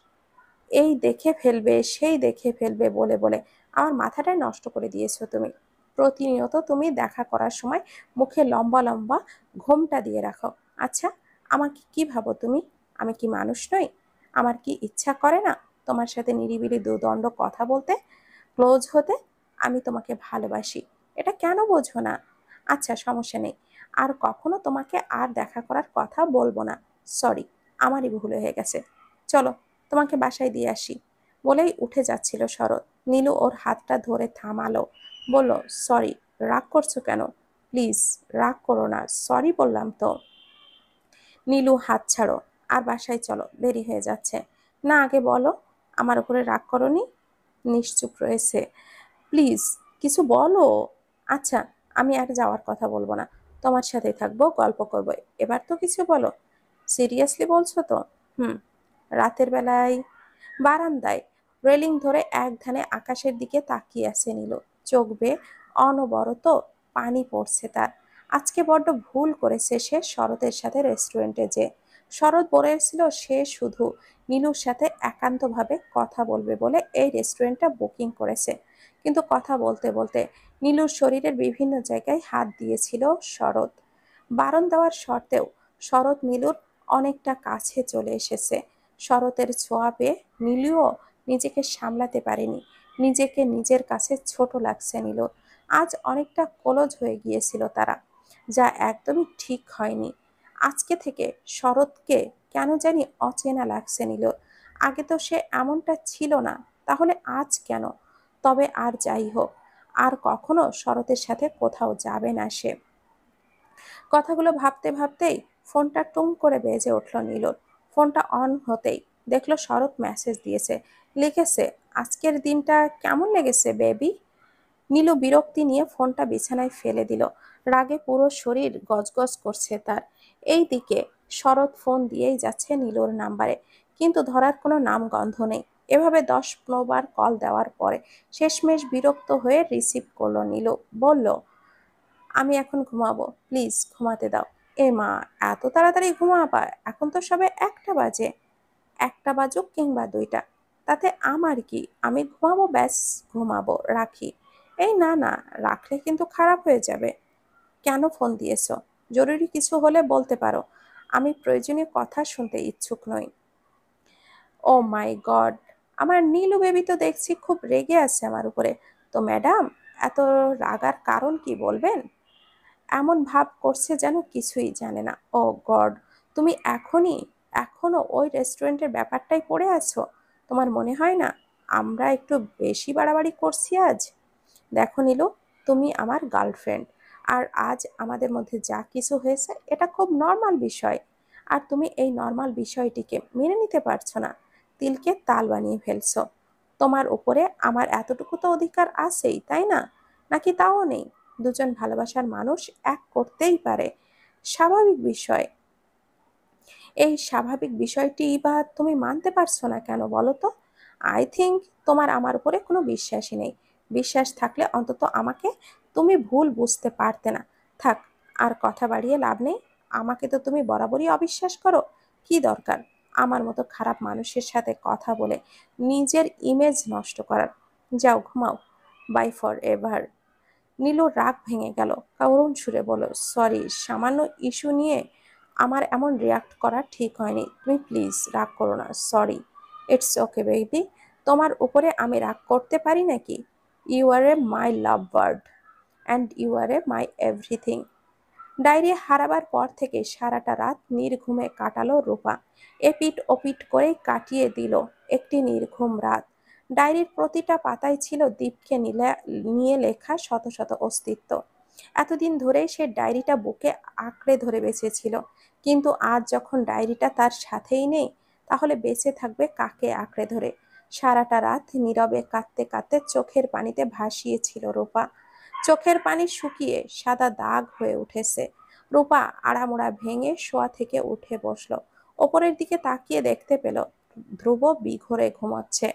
এই দেখে ফেলবে সেই দেখে ফেলবে বলে বলে আমার মাথাটাই নষ্ট করে দিয়েছো তুমি। প্রতিনিয়ত তুমি দেখা করার সময় মুখে লম্বা লম্বা ঘোমটা দিয়ে রাখো। আচ্ছা, আমাকে কি ভাবো তুমি? আমি কি মানুষ নই? আমার কি ইচ্ছা করে না তোমার সাথে নিরিবিলি দুদণ্ড কথা বলতে, ক্লোজ হতে? আমি তোমাকে ভালোবাসি, এটা কেন বোঝো না? আচ্ছা সমস্যা নেই, আর কখনো তোমাকে আর দেখা করার কথা বলবো না। সরি, আমারই ভুল হয়ে গেছে। চলো তোমাকে বাসায় দিয়ে আসি। বলেই উঠে যাচ্ছিল শরৎ। নীলু ওর হাতটা ধরে থামালো, বলল, সরি। রাগ করছো কেন? প্লিজ রাগ করো না, সরি বললাম তো। নীলু, হাত ছাড়ো, আর বাসায় চলো, দেরি হয়ে যাচ্ছে। না, আগে বলো। আমার উপরে রাগ করনি? নিশ্চুপ রয়েছে। প্লিজ কিছু বলো। আচ্ছা, আমি আর যাওয়ার কথা বলবো না, তোমার সাথেই থাকবো, গল্প করবো। এবার তো কিছু বলো। সিরিয়াসলি বলছো তো? হুম। রাতের বেলায় বারান্দায় রেলিং ধরে এক ধ্যানে আকাশের দিকে তাকিয়ে আছে নীল। চোখ বেয়ে অনবরত পানি পড়ছে তার। আজকে বড্ড ভুল করেছে সে শরতের সাথে রেস্টুরেন্টে যে। শরৎ বলেছিল সে শুধু নীলুর সাথে একান্তভাবে কথা বলবে বলে এই রেস্টুরেন্টটা বুকিং করেছে, কিন্তু কথা বলতে বলতে নীলুর শরীরের বিভিন্ন জায়গায় হাত দিয়েছিল শরৎ। বারণ দেওয়ার শর্তেও শরৎ নীলুর অনেকটা কাছে চলে এসেছে। শরতের ছোঁয়া পেয়ে নীলুও নিজেকে সামলাতে পারেনি। নিজেকে নিজের কাছে ছোট লাগছে নীলুর। আজ অনেকটা ক্লোজ হয়ে গিয়েছিল তারা, যা একদমই ঠিক হয়নি। আজকে থেকে শরৎকে কেন জানি অচেনা লাগছে নীলুর। আগে তো সে এমনটা ছিল না, তাহলে আজ কেন? তবে আর যাই হোক, আর কখনো শরতের সাথে কোথাও যাবে না সে। কথাগুলো ভাবতে ভাবতেই ফোনটা টুং করে বেজে উঠল নীলুর। ফোনটা অন হতেই দেখলো শরৎ মেসেজ দিয়েছে। লিখেছে, আজকের দিনটা কেমন লেগেছে বেবি? নীলু বিরক্তি নিয়ে ফোনটা বিছানায় ফেলে দিল। রাগে পুরো শরীর গজগজ করছে তার। এই দিকে শরৎ ফোন দিয়েই যাচ্ছে নীলুর নাম্বারে, কিন্তু ধরার কোনো নাম গন্ধ নেই। এভাবে 10-15 বার কল দেওয়ার পরে শেষমেশ বিরক্ত হয়ে রিসিভ করলো নীলু। বলল, আমি এখন ঘুমাবো, প্লিজ ঘুমাতে দাও। এ মা, এত তাড়াতাড়ি ঘুমাবা? এখন তো সবে 1টা বাজে। 1টা বাজুক কিংবা 2টা, তাতে আমার কি? আমি ঘুমাবো, ব্যাস ঘুমাবো, রাখি। এই না না, রাখলে কিন্তু খারাপ হয়ে যাবে। কেন ফোন দিয়েছো? জরুরি কিছু হলে বলতে পারো, আমি প্রয়োজনীয় কথা শুনতে ইচ্ছুক নই। ও মাই গড, আমার নীলু বেবি তো দেখছি খুব রেগে আছে আমার উপরে। তো ম্যাডাম, এত রাগার কারণ কি বলবেন? এমন ভাব করছে যেন কিছুই জানে না। ও গড, তুমি এখনো ওই রেস্টুরেন্টের ব্যাপারটাই পড়ে আছো? তোমার মনে হয় না আমরা একটু বেশি বাড়াবাড়ি করছি আজ? দেখো নীলু, তুমি আমার গার্লফ্রেন্ড, আর আজ আমাদের মধ্যে যা কিছু হয়েছে এটা খুব নর্মাল বিষয়। আর তুমি এই নর্মাল বিষয়টিকে মেনে নিতে পারছো না, তিলকে তাল বানিয়ে ফেলছো। তোমার উপরে আমার এতটুকু তো অধিকার আছেই, তাই না? নাকি তাও নেই? দুজন ভালোবাসার মানুষ এক করতেই পারে, স্বাভাবিক বিষয়। এই স্বাভাবিক বিষয়টি বা তুমি মানতে পারছো না কেন বলো তো? আই থিংক তোমার আমার উপরে কোনো বিশ্বাসই নেই। বিশ্বাস থাকলে অন্তত আমাকে তুমি ভুল বুঝতে পারতে না। থাক, আর কথা বাড়িয়ে লাভ নেই। আমাকে তো তুমি বরাবরই অবিশ্বাস করো। কি দরকার আমার মতো খারাপ মানুষের সাথে কথা বলে নিজের ইমেজ নষ্ট করার? যাও ঘুমাও, বাই ফর এভার। নীলুর রাগ ভেঙে গেল, করুণ সুরে বলল, সরি, সামান্য ইস্যু নিয়ে আমার এমন রিয়াক্ট করা ঠিক হয়নি। তুমি প্লিজ রাগ করো না। সরি। ইটস ওকে বেবি, তোমার উপরে আমি রাগ করতে পারি নাকি? You are a my love bird and you are a my everything. Diary হারাবার পর থেকে সারাটা রাত নির্ঘুমে কাটালো রূপা। এপিঠ ওপিঠ করেই কাটিয়ে দিল একটি নির্ঘুম রাত। ডায়েরির প্রতিটা পাতায় ছিল দীপকে নিয়ে লেখা শত শত অস্তিত্ব। এতদিন ধরেই সে ডায়েরিটা বুকে আঁকড়ে ধরে বেঁচেছিল, কিন্তু আজ যখন ডায়েরিটা তার সাথেই নেই, তাহলে বেঁচে থাকবে কাকে আঁকড়ে ধরে? সারাটা রাত নীরবে কাঁদতে কাঁদতে চোখের পানিতে ভাসিয়েছিল রূপা। চোখের পানি শুকিয়ে সাদা দাগ হয়ে উঠেছে। রূপা আড়ামোড়া ভেঙে শোয়া থেকে উঠে বসল। ওপরের দিকে তাকিয়ে দেখতে পেল ধ্রুব বিঘরে ঘুমাচ্ছে।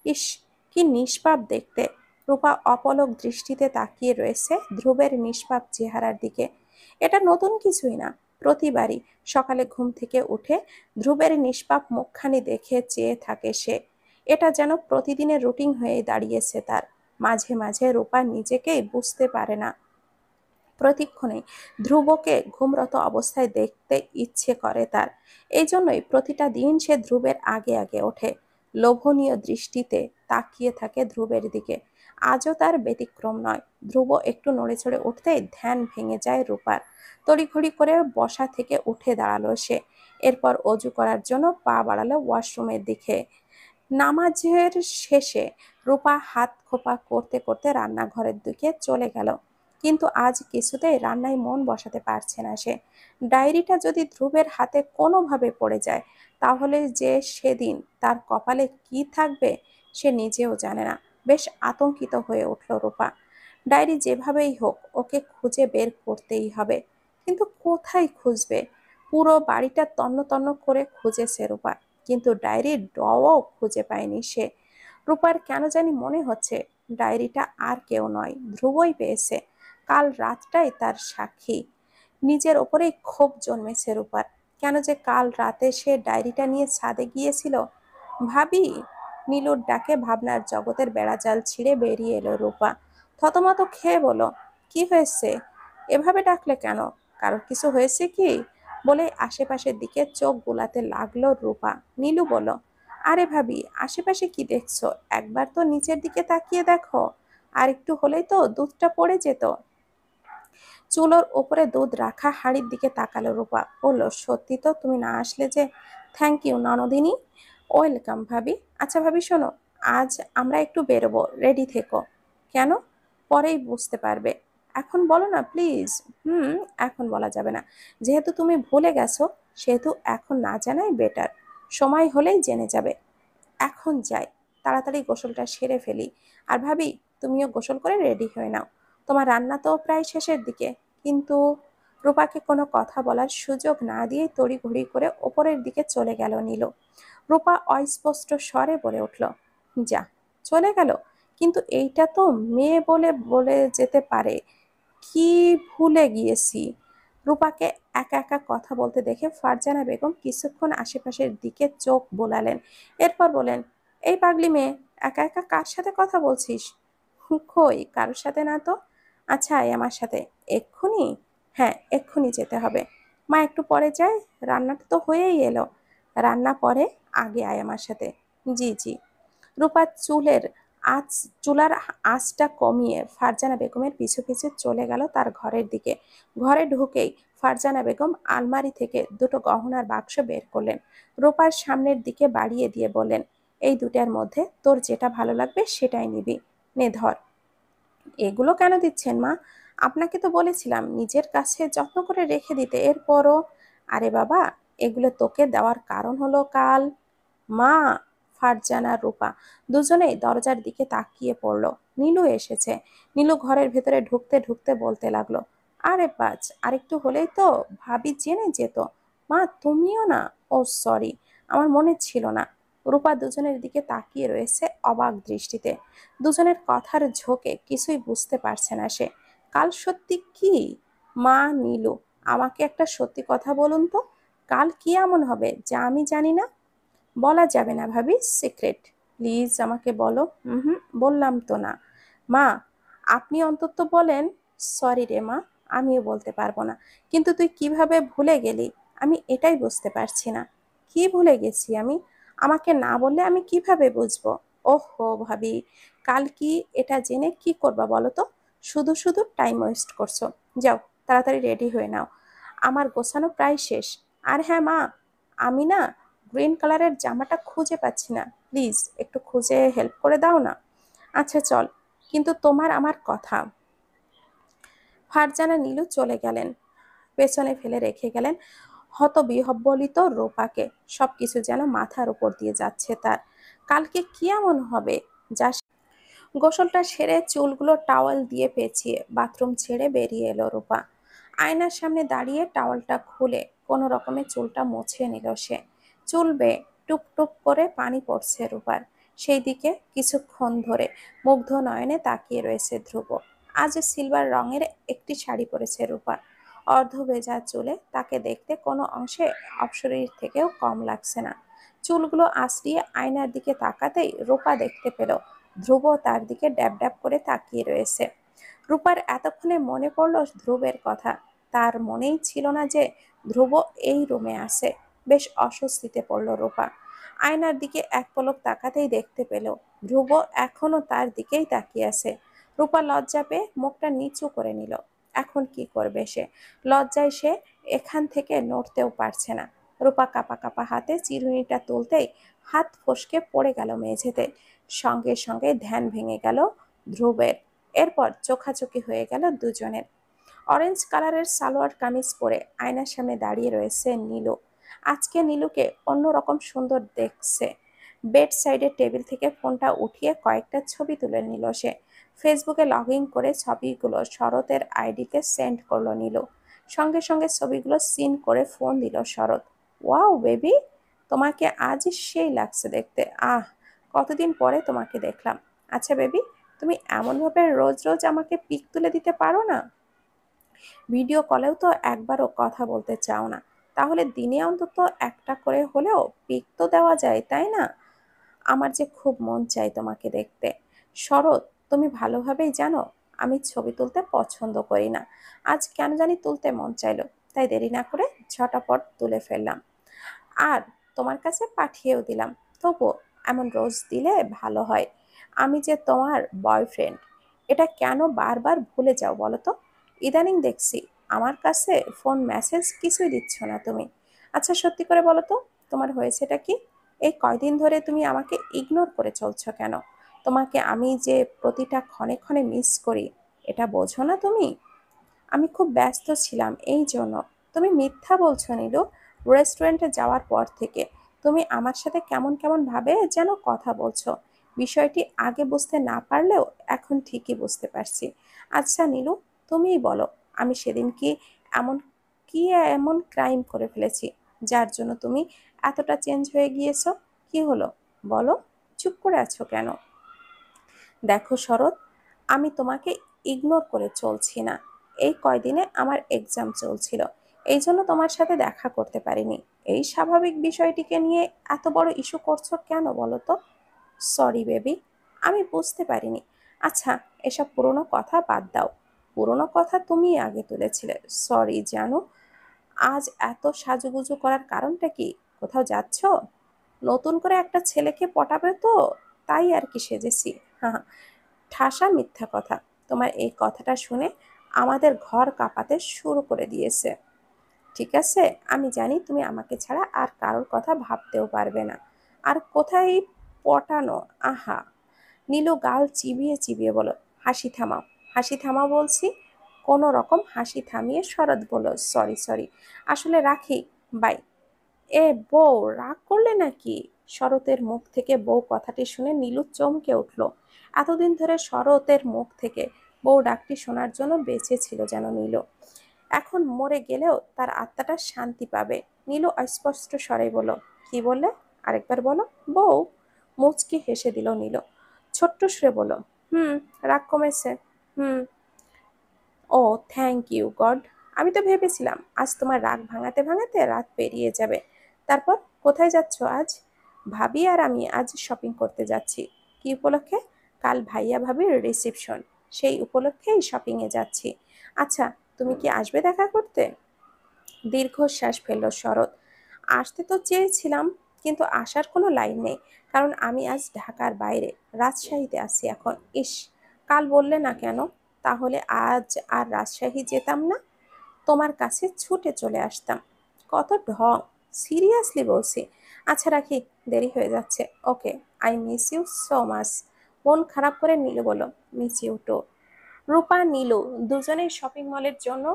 ইস, কি নিষ্পাপ দেখতে! রূপা অপলক দৃষ্টিতে তাকিয়ে রয়েছে ধ্রুবের নিষ্পাপ চেহারার দিকে। এটা নতুন কিছুই না। প্রতিবারই সকালে ঘুম থেকে উঠে ধ্রুবের নিষ্পাপ মুখখানি দেখে চেয়ে থাকে সে। এটা যেন প্রতিদিনের রুটিন হয়ে দাঁড়িয়েছে তার। মাঝে মাঝে রূপা নিজেকেই বুঝতে পারে না। প্রতিক্ষণে ধ্রুবকে ঘুমরত অবস্থায় দেখতে ইচ্ছে করে তার। এই জন্যই প্রতিটা দিন সে ধ্রুবের আগে আগে ওঠে, লোভনীয় দৃষ্টিতে তাকিয়ে থাকে ধ্রুবের দিকে। আজও তার ব্যতিক্রম নয়। ধ্রুব একটু নড়েচড়ে উঠতেই ধ্যান ভেঙে যায় রূপার। তড়িঘড়ি করে বসা থেকে উঠে দাঁড়ালো সে। এরপর অজু করার জন্য পা বাড়ালো ওয়াশরুমের দিকে। নামাজের শেষে রূপা হাত খোপা করতে করতে রান্নাঘরের দিকে চলে গেল, কিন্তু আজ কিছুতেই রান্নায় মন বসাতে পারছে না সে। ডায়েরিটা যদি ধ্রুবের হাতে কোনোভাবে পড়ে যায়, তাহলে যে সেদিন তার কপালে কি থাকবে সে নিজেও জানে না। বেশ আতঙ্কিত হয়ে উঠল রূপা। ডায়েরি যেভাবেই হোক ওকে খুঁজে বের করতেই হবে, কিন্তু কোথায় খুঁজবে? পুরো বাড়িটা তন্ন তন্ন করে খুঁজেছে রূপা, কিন্তু ডায়েরির ডও খুঁজে পায়নি সে। রূপার কেন জানি মনে হচ্ছে ডায়েরিটা আর কেউ নয়, ধ্রুবই পেয়েছে। কাল রাতটাই তার সাক্ষী। নিজের ওপরেই ক্ষোভ জন্মেছে রূপার। কেন যে কাল রাতে সে ডায়েরিটা নিয়ে ছাদে গিয়েছিল। ভাবি, নীলুর ডাকে ভাবনার জগতের বেড়াজাল ছিঁড়ে বেরিয়ে এলো রূপা। থতমত খেয়ে বলো, কি হয়েছে? এভাবে ডাকলে কেন? কারোর কিছু হয়েছে কি? বলে আশেপাশের দিকে চোখ বুলাতে লাগলো রূপা। নীলু বলল, আরে ভাবি, আশেপাশে কি দেখছো? একবার তো নিচের দিকে তাকিয়ে দেখো। আর একটু হলেই তো দুধটা পড়ে যেত। চুলোর ওপরে দুধ রাখা হাঁড়ির দিকে তাকালো রূপা। বলল, সত্যি তো, তুমি না আসলে যে। Thank you ননদিনী। ওয়েলকাম ভাবি। আচ্ছা ভাবি শোনো, আজ আমরা একটু বেরোবো, রেডি থেকো। কেন? পরেই বুঝতে পারবে। এখন বলো না প্লিজ। এখন বলা যাবে না। যেহেতু তুমি ভুলে গেছো, সেহেতু এখন না জানাই বেটার। সময় হলেই জেনে যাবে। এখন যাই, তাড়াতাড়ি গোসলটা সেরে ফেলি। আর ভাবি, তুমিও গোসল করে রেডি হয়ে নাও। তোমার রান্না তো প্রায় শেষের দিকে। কিন্তু রূপাকে কোনো কথা বলার সুযোগ না দিয়ে তড়িঘড়ি করে ওপরের দিকে চলে গেল নীলু। রূপা অস্পষ্ট স্বরে বলে উঠল, যা, চলে গেল? কিন্তু এইটা তো মেয়ে বলে বলে যেতে পারে। কি ভুলে গিয়েছি? রূপাকে একা একা কথা বলতে দেখে ফারজানা বেগম কিছুক্ষণ আশেপাশের দিকে চোখ বোলালেন। এরপর বলেন, এই পাগলি মেয়ে, একা একা কার সাথে কথা বলছিস? কই, কারোর সাথে না তো। আচ্ছা, আয় আমার সাথে। এক্ষুনি? হ্যাঁ, এক্ষুনি যেতে হবে। মা, একটু পরে যাই, রান্নাটা তো হয়েই এলো। রান্না পরে, আগে আয় আমার সাথে। জি জি। রূপা আঁচ চুলার আঁচটা কমিয়ে ফারজানা বেগমের পিছু পিছু চলে গেল তার ঘরের দিকে। ঘরে ঢুকেই ফারজানা বেগম আলমারি থেকে দুটো গহনার বাক্স বের করলেন। রূপার সামনের দিকে বাড়িয়ে দিয়ে বললেন, এই দুটার মধ্যে তোর যেটা ভালো লাগবে সেটাই নিবি। নে ধর। এগুলো কেন দিচ্ছেন মা? আপনাকে তো বলেছিলাম নিজের কাছে যত্ন করে রেখে দিতে, এরপরও। আরে বাবা, এগুলো তোকে দেওয়ার কারণ হলো কাল। মা! ফারজানা রূপা দুজনেই দরজার দিকে তাকিয়ে পড়ল। নীলু এসেছে। নীলু ঘরের ভেতরে ঢুকতে ঢুকতে বলতে লাগলো, আরে বাজ, আরেকটু হলেই তো ভাবি জেনে যেত। মা, তুমিও না? ও সরি, আমার মনে ছিল না। রূপা দুজনের দিকে তাকিয়ে রয়েছে অবাক দৃষ্টিতে। দুজনের কথার ঝোঁকে কিছুই বুঝতে পারছে না সে। কাল সত্যি কি? মা, নীলু, আমাকে একটা সত্যি কথা বলুন তো, কাল কি এমন হবে যা আমি জানি না? বলা যাবে না ভাবি, সিক্রেট। প্লিজ আমাকে বলো। বললাম তো না। মা, আপনি অন্তত বলেন। সরি রে মা, আমিও বলতে পারবো না। কিন্তু তুই কিভাবে ভুলে গেলি, আমি এটাই বুঝতে পারছি না। কি ভুলে গেছি আমি? আমাকে না বললে আমি কিভাবে বুঝবো? ওহো ভাবি, কাল কি এটা জেনে কি করবা বলো তো? শুধু শুধু টাইম ওয়েস্ট করছো। যাও, তাড়াতাড়ি রেডি হয়ে নাও, আমার গোছানো প্রায় শেষ। আর হ্যাঁ মা, আমি না গ্রিন কালারের জামাটা খুঁজে পাচ্ছি না, প্লিজ একটু খুঁজে হেল্প করে দাও না। আচ্ছা চল, কিন্তু তোমার আমার কথা। ফারজানা নীলু চলে গেলেন, পেছনে ফেলে রেখে গেলেন হতবিহ্বলিত রূপাকে। সবকিছু যেন মাথার উপর দিয়ে যাচ্ছে তার। কালকে কি এমন হবে যা গোসলটা সেরে চুলগুলো টাওয়াল দিয়ে পেঁচিয়ে বাথরুম ছেড়ে বেরিয়ে এলো রূপা। আয়নার সামনে দাঁড়িয়ে টাওয়ালটা খুলে কোনো রকমে চুলটা মুছে নিল সে। চুল বেয়ে টুপ টুপ করে পানি পড়ছে রূপার। সেই দিকে কিছুক্ষণ ধরে মুগ্ধ নয়নে তাকিয়ে রয়েছে ধ্রুব। আজ সিলভার রঙের একটি শাড়ি পরেছে রূপা। অর্ধভেজা চুলে তাকে দেখতে কোনো অংশে অপ্সরীর থেকেও কম লাগছে না। চুলগুলো আঁচড়িয়ে আয়নার দিকে তাকাতেই রূপা দেখতে পেল ধ্রুব তার দিকে ড্যাব ড্যাব করে তাকিয়ে রয়েছে। রূপার এতক্ষণে মনে পড়ল ধ্রুবের কথা। তার মনেই ছিল না যে ধ্রুব এই রুমে আছে। বেশ অস্বস্তিতে পড়ল রূপা। আয়নার দিকে এক পলক তাকাতেই দেখতে পেল ধ্রুব এখনো তার দিকেই তাকিয়ে আছে। রূপা লজ্জা পেয়ে মুখটা নিচু করে নিল। এখন কি করবে সে? লজ্জায় সে এখান থেকে নড়তেও পারছে না। রূপা কাঁপা কাঁপা হাতে চিরুনিটা তুলতেই হাত ফসকে পড়ে গেল মেঝেতে। সঙ্গে সঙ্গে ধ্যান ভেঙে গেল ধ্রুবের। এরপর চোখাচোখি হয়ে গেল দুজনের। অরেঞ্জ কালারের সালোয়ার কামিজ পরে আয়নার সামনে দাঁড়িয়ে রয়েছে নীলু। আজকে নীলুকে অন্যরকম সুন্দর দেখছে। বেড সাইডের টেবিল থেকে ফোনটা উঠিয়ে কয়েকটা ছবি তুলে নিল সে। ফেসবুকে লগ ইন করে ছবিগুলো শরতের আইডিতে সেন্ড করলো নীলু। সঙ্গে সঙ্গে ছবিগুলো সিন করে ফোন দিল শরৎ। ওয়াও বেবি, তোমাকে আজ সেই লাগছে দেখতে। আহ, কতদিন পরে তোমাকে দেখলাম। আচ্ছা বেবি, তুমি এমনভাবে রোজ রোজ আমাকে পিক তুলে দিতে পারো না? ভিডিও কলেও তো একবারও কথা বলতে চাও না, তাহলে দিনে অন্তত একটা করে হলেও পিক তো দেওয়া যায়, তাই না? আমার যে খুব মন চাই তোমাকে দেখতে। শরৎ, তুমি ভালোভাবেই জানো আমি ছবি তুলতে পছন্দ করি না। আজ কেন জানি তুলতে মন চাইলো, তাই দেরি না করে ঝটাপট তুলে ফেললাম। আর তোমার কাছে পাঠিয়েও দিলাম। তবুও এমন রোজ দিলে ভালো হয়। আমি যে তোমার বয়ফ্রেন্ড, এটা কেন বারবার ভুলে যাও বলো তো? ইদানিং দেখছি আমার কাছে ফোন মেসেজ কিছুই দিচ্ছ না তুমি। আচ্ছা সত্যি করে বলো তো, তোমার হয়েছেটা কি? এই কয়দিন ধরে তুমি আমাকে ইগনোর করে চলছো কেন? তোমাকে আমি যে প্রতিটা ক্ষণে ক্ষণে মিস করি, এটা বোঝো না তুমি? আমি খুব ব্যস্ত ছিলাম এই জন্য। তুমি মিথ্যা বলছো নীলু। রেস্টুরেন্টে যাওয়ার পর থেকে তুমি আমার সাথে কেমন কেমন ভাবে যেন কথা বলছো। বিষয়টি আগে বুঝতে না পারলেও এখন ঠিকই বুঝতে পারছি। আচ্ছা নীলু, তুমিই বলো, আমি সেদিন এমন কি এমন ক্রাইম করে ফেলেছি যার জন্য তুমি এতটা চেঞ্জ হয়ে গিয়েছো? কি হলো বলো, চুপ করে আছো কেন? দেখো শরৎ, আমি তোমাকে ইগনোর করে চলছি না। এই কয়দিনে আমার এক্সাম চলছিল, এই জন্য তোমার সাথে দেখা করতে পারিনি। এই স্বাভাবিক বিষয়টিকে নিয়ে এত বড় ইস্যু করছো কেন বলো তো? সরি বেবি, আমি বুঝতে পারিনি। আচ্ছা, এসব পুরনো কথা বাদ দাও। পুরনো কথা তুমি আগে তুলেছিলে। সরি জানো। আজ এত সাজুগুজু করার কারণটা কি? কোথাও যাচ্ছো? নতুন করে একটা ছেলেকে পটাবে তো, তাই আর কি সেজেছি। হ্যাঁ, ঠাসা মিথ্যা কথা। তোমার এই কথাটা শুনে আমাদের ঘর কাঁপাতে শুরু করে দিয়েছে। ঠিক আছে, আমি জানি তুমি আমাকে ছাড়া আর কারোর কথা ভাবতেও পারবে না। আর কোথায় পটানো? আহা! নীলু গাল চিবিয়ে চিবিয়ে বলো, হাসি থামাও, হাসি থামাও বলছি। কোনো রকম হাসি থামিয়ে শরৎ বলল, সরি সরি, আসলে রাখি, বাই। এ বউ, রাগ করলে নাকি? শরতের মুখ থেকে বউ কথাটি শুনে নীলু চমকে উঠল। এতদিন ধরে শরতের মুখ থেকে বউ ডাকটি শোনার জন্য বেঁচে ছিল যেন নীলু। এখন মরে গেলেও তার আত্মাটা শান্তি পাবে। নীলু অস্পষ্ট স্বরে বলল, কি বললে? আরেকবার বলো। বউ মুচকি হেসে দিল নীলু। ছোট্ট সুরে বলল, হুম, রাগ কমেছে। হুম। ও থ্যাংক ইউ গড। আমি তো ভেবেছিলাম আজ তোমার রাগ ভাঙাতে ভাঙাতে রাত পেরিয়ে যাবে। তারপর কোথায় যাচ্ছ আজ? ভাবি আর আমি আজ শপিং করতে যাচ্ছি। কি উপলক্ষে? কাল ভাইয়া ভাবির রিসেপশন, সেই উপলক্ষেই শপিংয়ে যাচ্ছি। আচ্ছা, তুমি কি আসবে দেখা করতে? দীর্ঘশ্বাস ফেলল শরৎ। আসতে তো চেয়েছিলাম, কিন্তু আসার কোনো লাইন নেই, কারণ আমি আজ ঢাকার বাইরে, রাজশাহীতে আছি এখন। ইস, কাল বললে না কেন? তাহলে আজ আর রাজশাহী যেতাম না, তোমার কাছে ছুটে চলে আসতাম। কত ঢং! সিরিয়াসলি বলছি। আচ্ছা রাখি, দেরি হয়ে যাচ্ছে। Okay, I miss you so much. মন খারাপ করে নীলু বলো, miss you too. Rupa Nilu দুজনেই শপিং মলের জন্য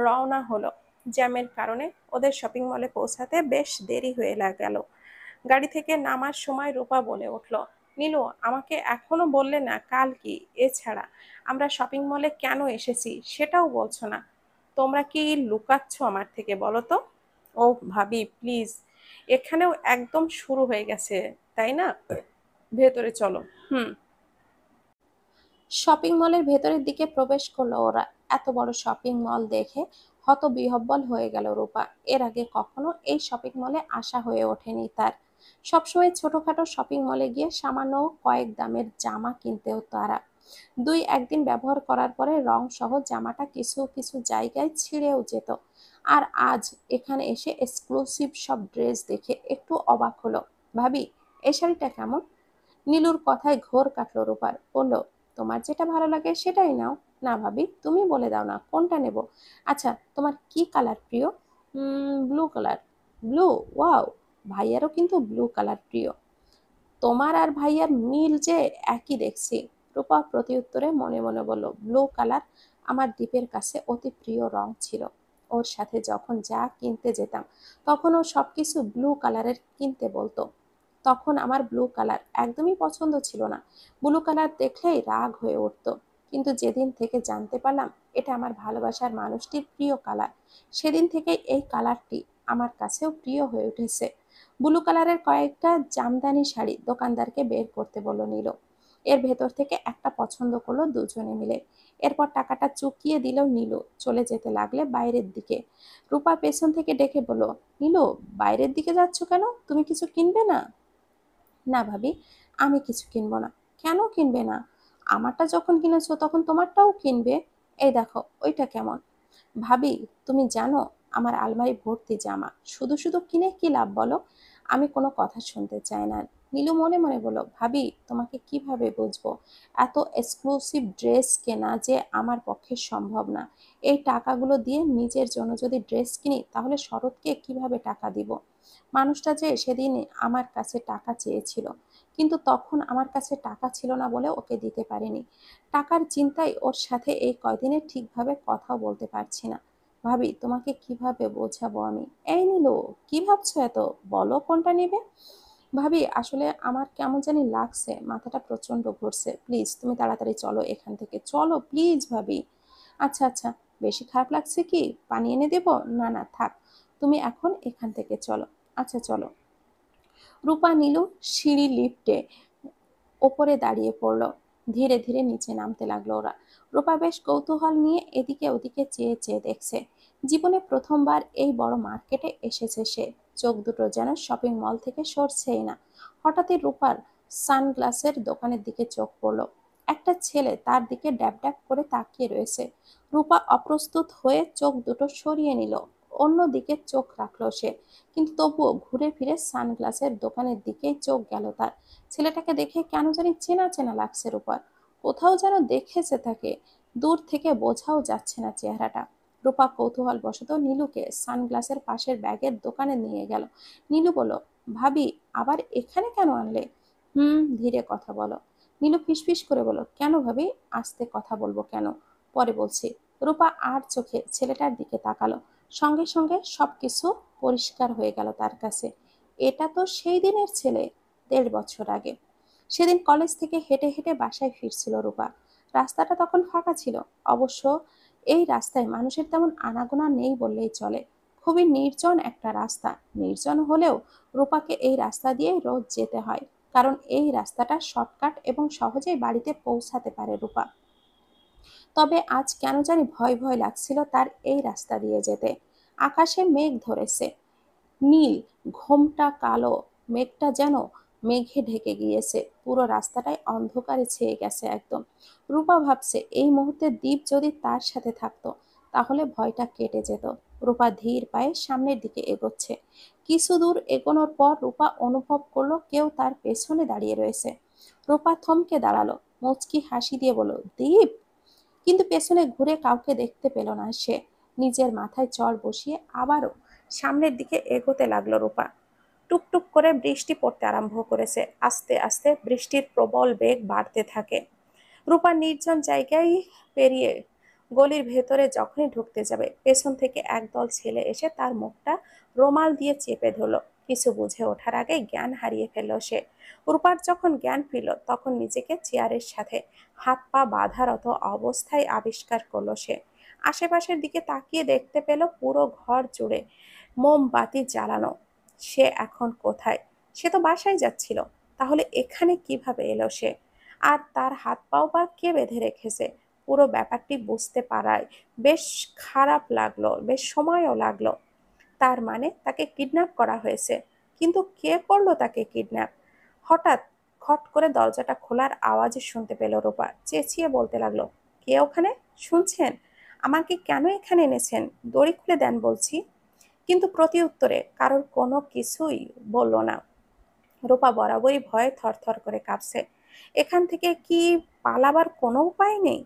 রওনা হলো। জ্যামের কারণে ওদের শপিং মলে পৌঁছাতে বেশ দেরি হয়ে গেল। গাড়ি থেকে নামার সময় রূপা বলে উঠল, নীলু, আমাকে এখনো বললে না কাল কি? এছাড়া আমরা শপিং মলে কেন এসেছি সেটাও বলছো না। তোমরা কি লুকাচ্ছ আমার থেকে বলো তো? ও ভাবি প্লিজ, এখানেও একদম শুরু হয়ে গেছে, তাই না? ভেতরে চলো। হুম। শপিং মলের ভেতরের দিকে প্রবেশ করলো ওরা। এত বড় শপিং মল দেখে হতবিহ্বল হয়ে গেল রূপা। এর আগে কখনো এই শপিং মলে আসা হয়ে ওঠেনি তার। সবসময় ছোটখাটো শপিং মলে গিয়ে সামান্য কয়েক দামের জামা কিনতেও তারা। দুই একদিন ব্যবহার করার পরে রং সহ জামাটা কিছু কিছু জায়গায় ছিঁড়েও যেত। আর আজ এখানে এসে এক্সক্লুসিভ সব ড্রেস দেখে একটু অবাক হলো। ভাবি, এই শাড়িটা কেমন? নীলুর কথায় ঘোর কাটল রূপার। বলল, তোমার যেটা ভালো লাগে সেটাই নাও। না ভাবি, তুমি বলে দাও না কোনটা নেব। আচ্ছা, তোমার কি কালার প্রিয়? Blue colour. ব্লু? ওয়াও, ভাইয়ারও কিন্তু ব্লু কালার প্রিয়। তোমার আর ভাইয়ার মিল যে একই দেখছি। রূপা প্রতিউত্তরে মনে মনে বলল, ব্লু কালার আমার দীপের কাছে অতি প্রিয় রং ছিল। ওর সাথে যখন যা কিনতে যেতাম তখন ও সবকিছু ব্লু কালারের কিনতে বলতো। তখন আমার ব্লু কালার একদমই পছন্দ ছিল না, ব্লু কালার দেখলেই রাগ হয়ে উঠতো। কিন্তু যেদিন থেকে জানতে পারলাম এটা আমার ভালোবাসার মানুষটির প্রিয় কালার, সেদিন থেকে এই কালারটি আমার কাছেও প্রিয় হয়ে উঠেছে। ব্লু কালারের কয়েকটা জামদানি শাড়ি দোকানদারকে বের করতে বলল নীল। এর ভেতর থেকে একটা পছন্দ করলো দুজনে মিলে। এরপর টাকাটা চুকিয়ে দিল নীলু। চলে যেতে লাগলে বাইরের দিকে। রূপা পেছন থেকে ডেকে বলল, নীলু, বাইরের দিকে যাচ্ছ কেন? তুমি কিছু কিনবে না? না ভাবি, আমি কিছু কিনবো না। কেন কিনবে না? আমারটা যখন কিনেছো তখন তোমারটাও কিনবে। এই দেখো ওইটা কেমন। ভাবি, তুমি জানো আমার আলমারি ভর্তি জামা, শুধু শুধু কিনে কি লাভ বলো? আমি কোনো কথা শুনতে চাই না। নীলু মনে মনে বলল, ভাবি তোমাকে কিভাবে বুঝবো? এত এক্সক্লুসিভ ড্রেস কেনা যে আমার পক্ষে সম্ভব না। এই টাকাগুলো দিয়ে নিজের জন্য যদি ড্রেস কিনি তাহলে শরৎকে কিভাবে টাকা দিব? মানুষটা যে সেদিন আমার কাছে টাকা চেয়েছিল, কিন্তু তখন আমার কাছে টাকা ছিল না বলে ওকে দিতে পারিনি। টাকার চিন্তায় ওর সাথে এই কয়দিনে ঠিকভাবে কথাও বলতে পারছি না। ভাবি তোমাকে কিভাবে বোঝাবো আমি? এই নীলু, কি ভাবছো এত? বলো কোনটা নেবে? ভাবি আসলে আমার কেমন জানি লাগছে, মাথাটা প্রচন্ড ঘুরছে, প্লিজ তুমি তাড়াতাড়ি চলো এখান থেকে, চলো প্লিজ ভাবি। আচ্ছা আচ্ছা, বেশি খারাপ লাগছে কি? পানি এনে দেবো? না না থাক, তুমি এখন এখান থেকে চলো। আচ্ছা চলো। রূপা নীলু সিঁড়ি লিফটে ওপরে দাঁড়িয়ে পড়ল। ধীরে ধীরে নিচে নামতে লাগলো ওরা। রূপা বেশ কৌতূহল নিয়ে এদিকে ওদিকে চেয়ে চেয়ে দেখছে। জীবনে প্রথমবার এই বড় মার্কেটে এসেছে সে। চোখ দুটো যেন শপিং মল থেকে সরছেই না। হঠাৎই রূপার সানগ্লাসের দোকানের দিকে চোখ পড়লো। একটা ছেলে তার দিকে ড্যাব ড্যাব করে তাকিয়ে রয়েছে। রূপা অপ্রস্তুত হয়ে চোখ দুটো সরিয়ে নিল, অন্যদিকে চোখ রাখলো সে। কিন্তু তবুও ঘুরে ফিরে সানগ্লাসের দোকানের দিকেই চোখ গেল তার। ছেলেটাকে দেখে কেন জানি চেনা চেনা লাগছে রূপার। কোথাও যেন দেখেছে তাকে, দূর থেকে বোঝাও যাচ্ছে না চেহারাটা। রূপা কৌতূহল বশত নীলুকে সানগ্লাসের পাশের ব্যাগের দোকানে নিয়ে গেল। নীলু বলল, ভাবি আবার এখানে কেন আনলে? ধীরে কথা বলো। নীলু ফিসফিস করে বলল, কেন ভাবি? আস্তে কথা বলবো কেন? পরে বলছি। রূপা আর চোখে ছেলেটার দিকে তাকালো। সঙ্গে সঙ্গে সবকিছু পরিষ্কার হয়ে গেল তার কাছে। এটা তো সেই দিনের ছেলে, 1.5 বছর আগে। সেদিন কলেজ থেকে হেঁটে হেঁটে বাসায় ফিরছিল রূপা। রাস্তাটা তখন ফাঁকা ছিল। অবশ্য এই রাস্তায় মানুষের তেমন আনাগোনা নেই বললেই চলে। খুবই নির্জন একটা রাস্তা। নির্জন হলেও রূপাকে এই রাস্তা দিয়ে রোজ যেতে হয়, কারণ এই রাস্তাটা শর্টকাট এবং সহজেই বাড়িতে পৌঁছাতে পারে রূপা। তবে আজ কেন জানি ভয় ভয় লাগছিল তার এই রাস্তা দিয়ে যেতে। আকাশে মেঘ ধরেছে, নীল, ঘোমটা কালো। মেঘটা যেন মেঘে ঢেকে গিয়েছে, পুরো রাস্তাটাই অন্ধকারে ছেয়ে গেছে একদম। রূপা ভাবছে এই মুহূর্তে দীপ যদি তার সাথে থাকতো তাহলে ভয়টা কেটে যেত। রূপা ধীর পায়ে সামনের দিকে এগোচ্ছে। কিছু দূর এগোনোর পর রূপা অনুভব করলো কেউ তার পেছনে দাঁড়িয়ে রয়েছে। রূপা থমকে দাঁড়ালো, মুচকি হাসি দিয়ে বলল, দীপ। কিন্তু পেছনে ঘুরে কাউকে দেখতে পেল না সে। নিজের মাথায় চড় বসিয়ে আবারও সামনের দিকে এগোতে লাগলো রূপা। টুকটুক করে বৃষ্টি পড়তে আরম্ভ করেছে। আস্তে আস্তে বৃষ্টির প্রবল বেগ বাড়তে থাকে। রূপা নির্জন জায়গায় পেরিয়ে গলির ভেতরে যখনই ঢুকতে যাবে পেছন থেকে একদল ছেলে এসে তার মুখটা রুমাল দিয়ে চেপে ধরল। কিছু বুঝে ওঠার আগে জ্ঞান হারিয়ে ফেলল সে। রূপার যখন জ্ঞান ফিরল তখন নিজেকে চেয়ারের সাথে হাত পা বাঁধারত অবস্থায় আবিষ্কার করলো সে। আশেপাশের দিকে তাকিয়ে দেখতে পেল পুরো ঘর জুড়ে মোমবাতি জ্বালানো। সে এখন কোথায়? সে তো বাসায় যাচ্ছিল, তাহলে এখানে কিভাবে এলো সে? আর তার হাত পাও বা কে বেঁধে রেখেছে? পুরো ব্যাপারটি বুঝতে পারায় বেশ খারাপ লাগলো, বেশ সময়ও লাগলো। তার মানে তাকে কিডন্যাপ করা হয়েছে। কিন্তু কে করলো তাকে কিডন্যাপ? হঠাৎ খট করে দরজাটা খোলার আওয়াজ শুনতে পেল রূপা। চেঁচিয়ে বলতে লাগলো, কে ওখানে? শুনছেন? আমাকে কেন এখানে এনেছেন? দড়ি খুলে দেন বলছি। কিন্তু প্রতি উত্তরে কারোর কোনো কিছুই বলল না। রূপা বরাবরই ভয়ে থরথর করে কাঁপছে। এখান থেকে কি পালাবার কোনো উপায় নেই?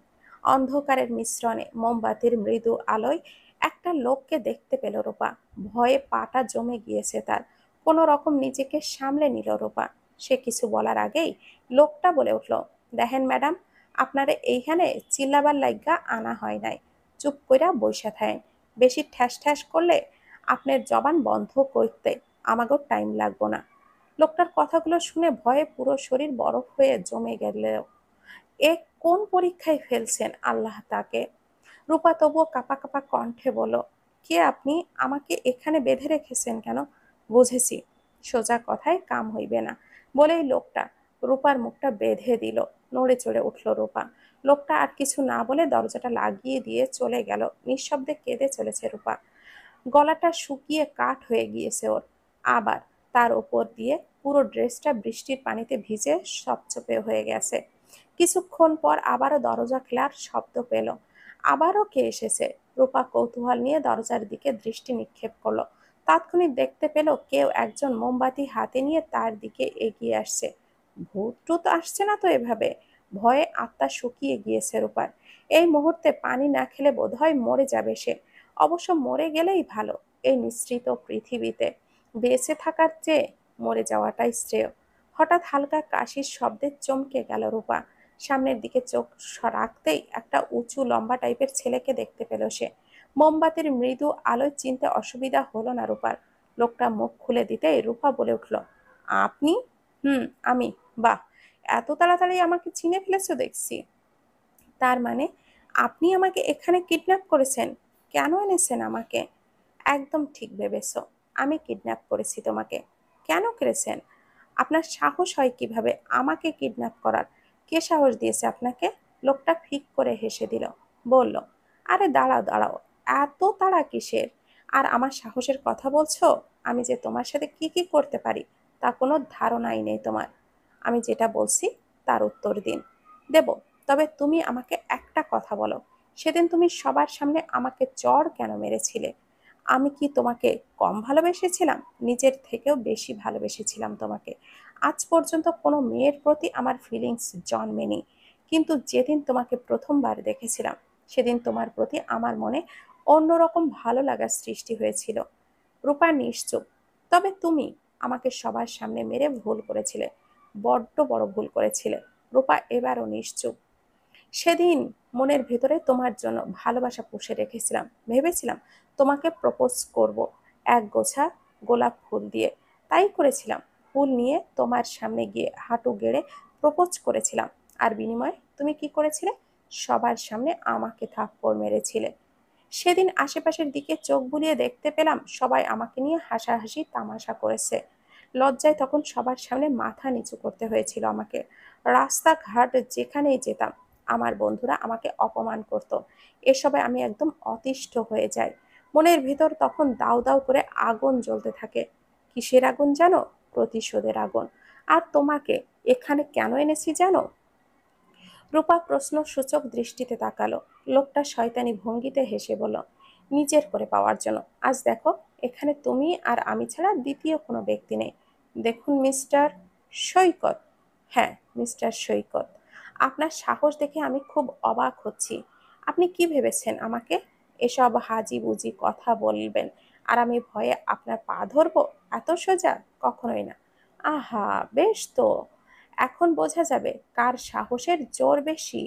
অন্ধকারের মিশ্রণে মোমবাতির মৃদু আলোয় একটা লোককে দেখতে পেল রূপা। ভয়ে পাটা জমে গিয়েছে তার। কোনো রকম নিজেকে সামলে নিল রূপা। সে কিছু বলার আগেই লোকটা বলে উঠল, দেখেন ম্যাডাম, আপনারে এইখানে চিল্লাবার লাইগা আনা হয় নাই, চুপ কইরা বইসা থাকেন। বেশি ঠ্যাস ঠ্যাস করলে আপনার জবান বন্ধ করতে আমাকেও টাইম লাগবো না। লোকটার কথাগুলো শুনে ভয়ে পুরো শরীর বরফ হয়ে জমে গেল। এ কোন পরীক্ষায় ফেলছেন আল্লাহ তাকে। রূপা তবুও কাঁপা কাঁপা কণ্ঠে বলল, কে আপনি? আমাকে এখানে বেঁধে রেখেছেন কেন? বুঝেছি, সোজা কথায় কাম হইবে না বলেই লোকটা রূপার মুখটা বেঁধে দিল। নড়ে চড়ে উঠল রূপা। লোকটা আর কিছু না বলে দরজাটা লাগিয়ে দিয়ে চলে গেল। নিঃশব্দে কেঁদে চলেছে রূপা। গলাটা শুকিয়ে কাঠ হয়ে গিয়েছে ওর। আবার তার ওপর দিয়ে পুরো ড্রেসটা বৃষ্টির পানিতে ভিজে সপচপে হয়ে গেছে। কিছুক্ষণ পর আবারও দরজা খোলার শব্দ পেল। আবারও কে এসেছে? রূপা কৌতূহল নিয়ে দরজার দিকে দৃষ্টি নিক্ষেপ করলো। তাৎক্ষণিক দেখতে পেল কেউ একজন মোমবাতি হাতে নিয়ে তার দিকে এগিয়ে আসছে। ভূত টুত আসছে না তো এভাবে? ভয়ে আত্মা শুকিয়ে গিয়েছে রূপার। এই মুহূর্তে পানি না খেলে বোধহয় মরে যাবে সে। অবশ্য মরে গেলেই ভালো। এই নিঃসৃত পৃথিবীতে বেঁচে থাকার চেয়ে মরে যাওয়াটাই শ্রেয়। হঠাৎ হালকা কাশির শব্দে চমকে গেল রূপা। সামনের দিকে চোখ রাখতেই একটা উঁচু লম্বা টাইপের ছেলেকে দেখতে পেল সে। মোমবাতির মৃদু আলোয় চিনতে অসুবিধা হলো না রূপার। লোকটা মুখ খুলে দিতেই রূপা বলে উঠল, আপনি? হুম, আমি। বাহ, এত তাড়াতাড়ি আমাকে চিনে ফেলেছো দেখছি। তার মানে আপনি আমাকে এখানে কিডন্যাপ করেছেন? কেন এনেছেন আমাকে? একদম ঠিক ভেবেছো, আমি কিডন্যাপ করেছি তোমাকে। কেন করেছেন? আপনার সাহস হয় কিভাবে আমাকে কিডন্যাপ করার? কে সাহস দিয়েছে আপনাকে? লোকটা ফিক করে হেসে দিল। বলল, আরে দাঁড়াও দাঁড়াও, এত তাড়া কিসের? আর আমার সাহসের কথা বলছো? আমি যে তোমার সাথে কি কি করতে পারি তা কোনো ধারণাই নেই তোমার। আমি যেটা বলছি তার উত্তর দিন। দেব, তবে তুমি আমাকে একটা কথা বলো, সেদিন তুমি সবার সামনে আমাকে চড় কেন মেরেছিলে? আমি কি তোমাকে কম ভালোবেসেছিলাম? নিজের থেকেও বেশি ভালোবেসেছিলাম তোমাকে। আজ পর্যন্ত কোনো মেয়ের প্রতি আমার ফিলিংস জন্মেনি, কিন্তু যেদিন তোমাকে প্রথমবার দেখেছিলাম সেদিন তোমার প্রতি আমার মনে অন্যরকম ভালো লাগার সৃষ্টি হয়েছিল। রূপা নিশ্চুপ। তবে তুমি আমাকে সবার সামনে মেরে ভুল করেছিলে, বড্ড বড় ভুল করেছিলে। রূপা এবারও নিশ্চুপ। সেদিন মনের ভেতরে তোমার জন্য ভালোবাসা পুষে রেখেছিলাম। ভেবেছিলাম তোমাকে প্রপোজ করব এক গোছা গোলাপ ফুল দিয়ে। তাই করেছিলাম। ফুল নিয়ে তোমার সামনে গিয়ে হাঁটু গেড়ে প্রপোজ করেছিলাম। আর বিনিময়ে তুমি কি করেছিলে? সবার সামনে আমাকে থাপ্পড় মেরেছিলে। সেদিন আশেপাশের দিকে চোখ বুলিয়ে দেখতে পেলাম সবাই আমাকে নিয়ে হাসাহাসি তামাশা করেছে। লজ্জায় তখন সবার সামনে মাথা নিচু করতে হয়েছিল আমাকে। রাস্তাঘাট যেখানেই যেতাম আমার বন্ধুরা আমাকে অপমান করত। এসবে আমি একদম অতিষ্ঠ হয়ে যাই। মনের ভিতর তখন দাউ দাউ করে আগুন জ্বলতে থাকে। কিসের আগুন জানো? প্রতিশোধের আগুন। আর তোমাকে এখানে কেন এনেছি জানো? রূপা প্রশ্নসূচক দৃষ্টিতে তাকালো। লোকটা শয়তানি ভঙ্গিতে হেসে বলল, নিজের করে পাওয়ার জন্য। আজ দেখো, এখানে তুমি আর আমি ছাড়া দ্বিতীয় কোনো ব্যক্তি নেই। দেখুন মিস্টার সৈকত। হ্যাঁ, মিস্টার সৈকত, আপনার সাহস দেখে আমি খুব অবাক হচ্ছি। আপনি কি ভেবেছেন আমাকে এসব হাজি বুজি কথা বলবেন আর আমি ভয়ে আপনার পা ধরবো? এত সোজা কখনোই না। আহা, বেশ তো, এখন বোঝা যাবে কার সাহসের জোর বেশি।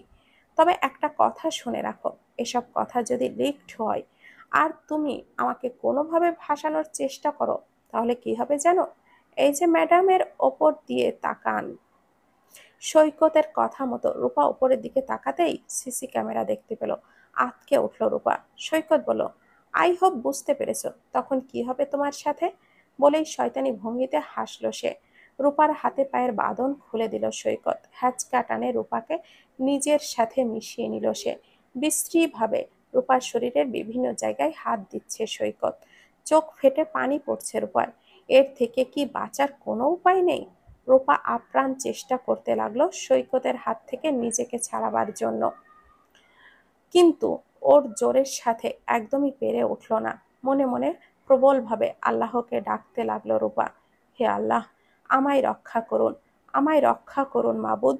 তবে একটা কথা শুনে রাখো, এসব কথা যদি লিকড হয় আর তুমি আমাকে কোনোভাবে ভাসানোর চেষ্টা করো, তাহলে কি হবে জানো? এই যে ম্যাডামের ওপর দিয়ে তাকান। সৈকতের কথা মতো রূপা উপরের দিকে তাকাতেই সিসি ক্যামেরা দেখতে পেল। আঁতকে উঠল রূপা। সৈকত বলল, আই হোপ বুঝতে পেরেছো তখন কি হবে তোমার সাথে। বলেই শয়তানি ভঙ্গিতে হাসলো সে। রূপার হাতে পায়ের বাঁধন খুলে দিল সৈকত। হ্যাচকা টানে রূপাকে নিজের সাথে মিশিয়ে নিল সে। বিশ্রীভাবে রূপার শরীরের বিভিন্ন জায়গায় হাত দিচ্ছে সৈকত। চোখ ফেটে পানি পড়ছে রূপার। এর থেকে কি বাঁচার কোনো উপায় নেই? রূপা আপ্রাণ চেষ্টা করতে লাগলো সৈকতের হাত থেকে নিজেকে ছাড়াবার জন্য, কিন্তু ওর জোরের সাথে একদমই পেরে উঠল না। মনে মনে প্রবলভাবে আল্লাহকে ডাকতে লাগলো রূপা, হে আল্লাহ, আমায় রক্ষা করুন, আমায় রক্ষা করুন মাবুদ।